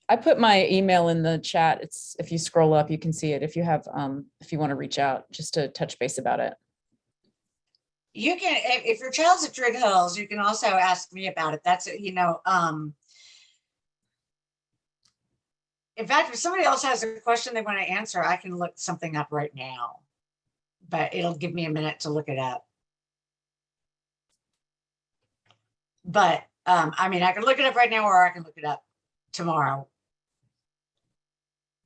Speaker 3: I put my email in the chat. It's, if you scroll up, you can see it. If you have, if you want to reach out just to touch base about it.
Speaker 4: You can, if your child's at Druid Hills, you can also ask me about it. That's, you know, in fact, if somebody else has a question they want to answer, I can look something up right now, but it'll give me a minute to look it up. But I mean, I can look it up right now, or I can look it up tomorrow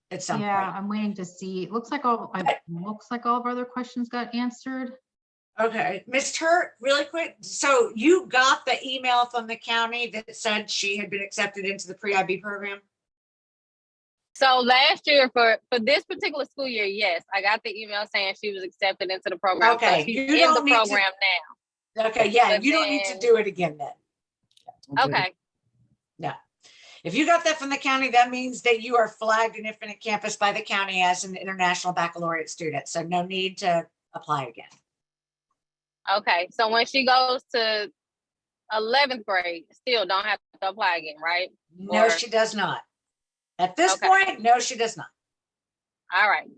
Speaker 4: at some
Speaker 1: Yeah,
Speaker 4: point.
Speaker 1: I'm waiting to see. It looks like all of our other questions got answered.
Speaker 4: Okay, Ms. Hurt, really quick. So you got the email from the county that said she had been accepted into the pre-IB program?
Speaker 6: So last year for this particular school year, yes, I got the email saying she was accepted into the program.
Speaker 4: Okay,
Speaker 6: So she's
Speaker 4: you
Speaker 6: in the
Speaker 4: don't need to-
Speaker 6: program now.
Speaker 4: Okay, yeah,
Speaker 6: But
Speaker 4: you don't need to
Speaker 6: then-
Speaker 4: do it again then.
Speaker 6: Okay.
Speaker 4: If you got that from the county, that means that you are flagged in Infinite Campus by the county as an International Baccalaureate student. So no need to apply again.
Speaker 6: Okay. So when she goes to 11th grade, still don't have to apply again, right?
Speaker 4: No,
Speaker 6: Or-
Speaker 4: she does not. At this
Speaker 6: Okay.
Speaker 4: point, no, she does not.
Speaker 6: All right.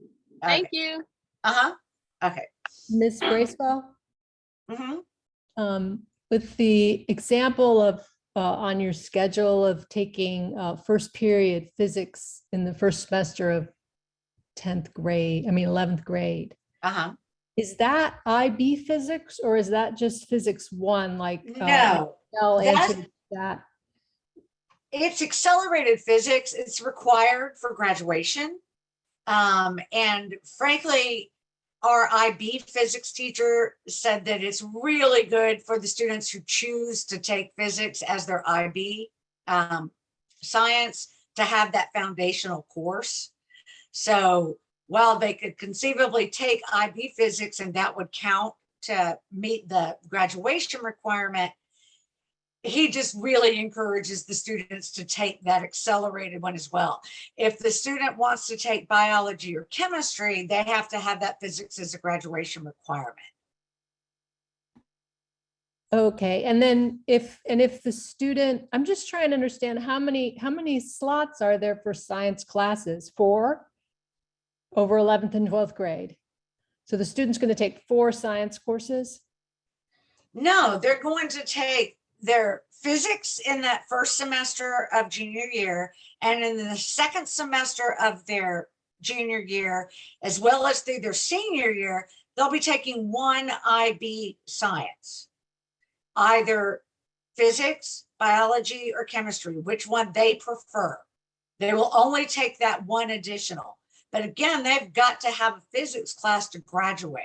Speaker 6: Thank
Speaker 4: Okay.
Speaker 6: you.
Speaker 4: Uh-huh. Okay.
Speaker 7: Ms. Bracewell,
Speaker 4: Mm-hmm.
Speaker 7: with the example of on your schedule of taking first period physics in the first semester of 11th grade,
Speaker 4: Uh-huh.
Speaker 7: is that IB physics or is that just physics 1? Like
Speaker 4: No,
Speaker 7: I'll
Speaker 4: that's-
Speaker 7: answer that.
Speaker 4: it's accelerated physics. It's required for graduation. And frankly, our IB physics teacher said that it's really good for the students who choose to take physics as their IB science to have that foundational course. So while they could conceivably take IB physics and that would count to meet the graduation requirement, he just really encourages the students to take that accelerated one as well. If the student wants to take biology or chemistry, they have to have that physics as a graduation requirement.
Speaker 7: Okay, and then if the student, I'm just trying to understand how many slots are there for science classes? 4 over 11th and 12th grade. So the student's going to take 4 science courses?
Speaker 4: No, they're going to take their physics in that first semester of junior year, and in the second semester of their junior year, as well as through their senior year, they'll be taking one IB science, either physics, biology, or chemistry, which one they prefer. They will only take that one additional. But again, they've got to have a physics class to graduate.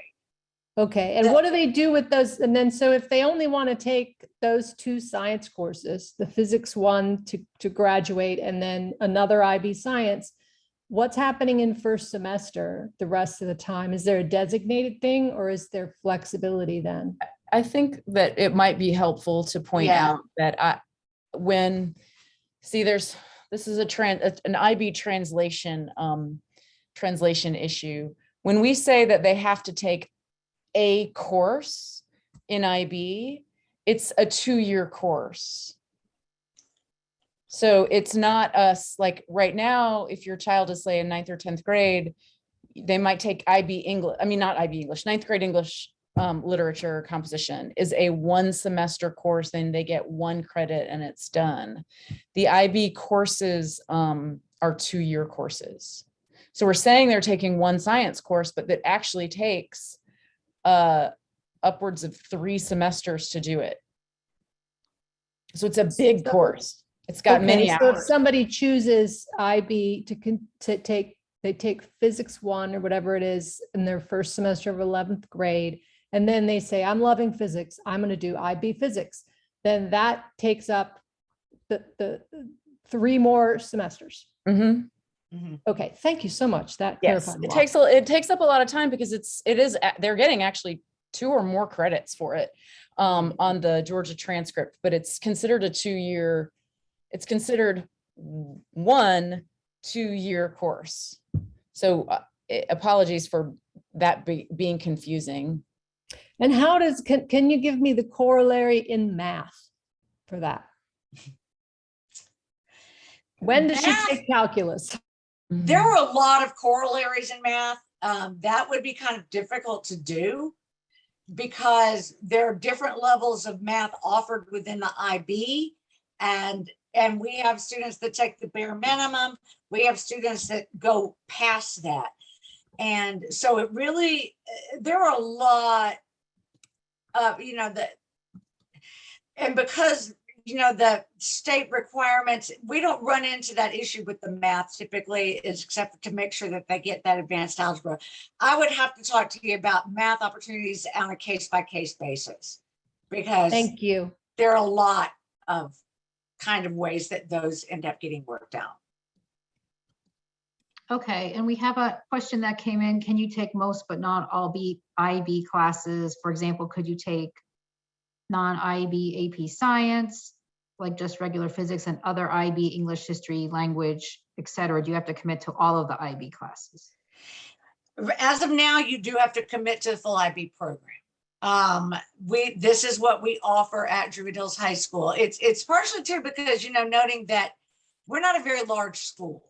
Speaker 7: Okay, and what do they do with those? And then, so if they only want to take those 2 science courses, the physics one to graduate, and then another IB science, what's happening in first semester the rest of the time? Is there a designated thing or is there flexibility then?
Speaker 3: I think that it might be helpful to point
Speaker 4: Yeah.
Speaker 3: out that this is an IB translation issue. When we say that they have to take a course in IB, it's a 2-year course. So it's not us, like right now, if your child is say in 9th or 10th grade, they might take IB English, not IB English, 9th grade English literature composition is a 1 semester course, and they get 1 credit and it's done. The IB courses are 2-year courses. So we're saying they're taking one science course, but that actually takes upwards of 3 semesters to do it. So it's a big course. It's got many
Speaker 7: Okay, so if
Speaker 3: hours.
Speaker 7: somebody chooses IB to take, they take physics 1 or whatever it is in their first semester of 11th grade, and then they say, I'm loving physics, I'm going to do IB physics, then that takes up the 3 more semesters.
Speaker 3: Mhm.
Speaker 7: Okay, thank you so much. That
Speaker 3: Yes,
Speaker 7: clarified a
Speaker 3: it
Speaker 7: lot.
Speaker 3: takes up a lot of time because they're getting actually 2 or more credits for it on the Georgia transcript, but it's considered a 2-year, it's considered 1 2-year course. So apologies for that being confusing.
Speaker 7: And how does, can you give me the corollary in math for that? When does she
Speaker 4: Math?
Speaker 7: take calculus?
Speaker 4: There are a lot of corollaries in math. That would be kind of difficult to do because there are different levels of math offered within the IB. And we have students that take the bare minimum. We have students that go past that. And so it really, there are a lot of, and because the state requirements, we don't run into that issue with the math typically, except to make sure that they get that advanced algebra. I would have to talk to you about math opportunities on a case-by-case basis, because
Speaker 7: Thank you.
Speaker 4: there are a lot of kind of ways that those end up getting worked out.
Speaker 1: Okay, and we have a question that came in. Can you take most but not all IB classes? For example, could you take non-IB AP science, like just regular physics, and other IB English, history, language, etc.? Do you have to commit to all of the IB classes?
Speaker 4: As of now, you do have to commit to the full IB program. This is what we offer at Druid Hills High School. It's partially too because, noting that we're not a very large school.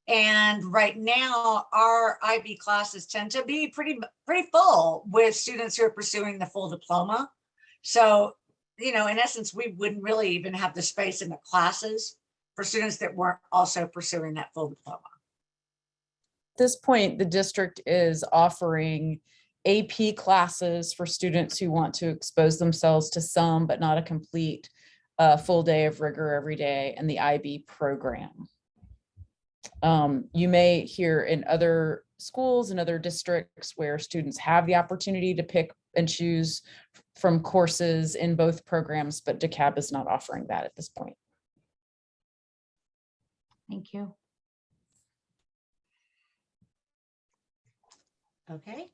Speaker 4: And right now our IB classes tend to be pretty full with students who are pursuing the full diploma. So, in essence, we wouldn't really even have the space in the classes for students that weren't also pursuing that full diploma.
Speaker 3: At this point, the district is offering AP classes for students who want to expose themselves to some, but not a complete full day of rigor every day, and the IB program. You may hear in other schools and other districts where students have the opportunity to pick and choose from courses in both programs, but DeKalb is not offering that at this point.
Speaker 1: Thank you.
Speaker 4: Okay.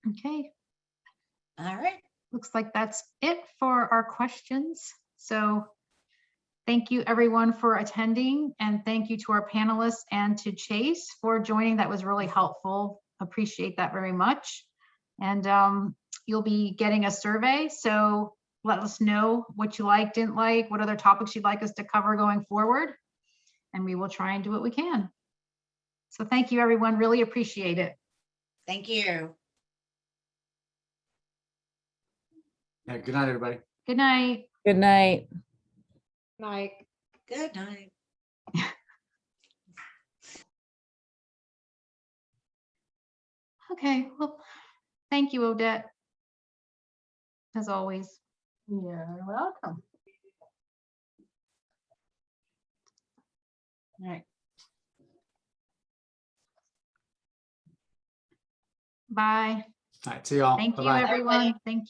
Speaker 1: Okay,
Speaker 4: All right.
Speaker 1: looks like that's it for our questions. So thank you everyone for attending, and thank you to our panelists and to Chase for joining. That was really helpful. Appreciate that very much. And you'll be getting a survey, so let us know what you like, didn't like, what other topics you'd like us to cover going forward, and we will try and do what we can. So thank you everyone, really appreciate it.
Speaker 4: Thank you.
Speaker 2: Yeah, good night, everybody.
Speaker 1: Good night.
Speaker 3: Good night.
Speaker 7: Like,
Speaker 4: Good night.
Speaker 1: Okay, well, thank you, Odette, as always.
Speaker 4: You're welcome. All right.
Speaker 1: Bye.
Speaker 2: All right, see y'all.
Speaker 1: Thank you,
Speaker 2: Bye-bye.
Speaker 1: everyone. Thank you.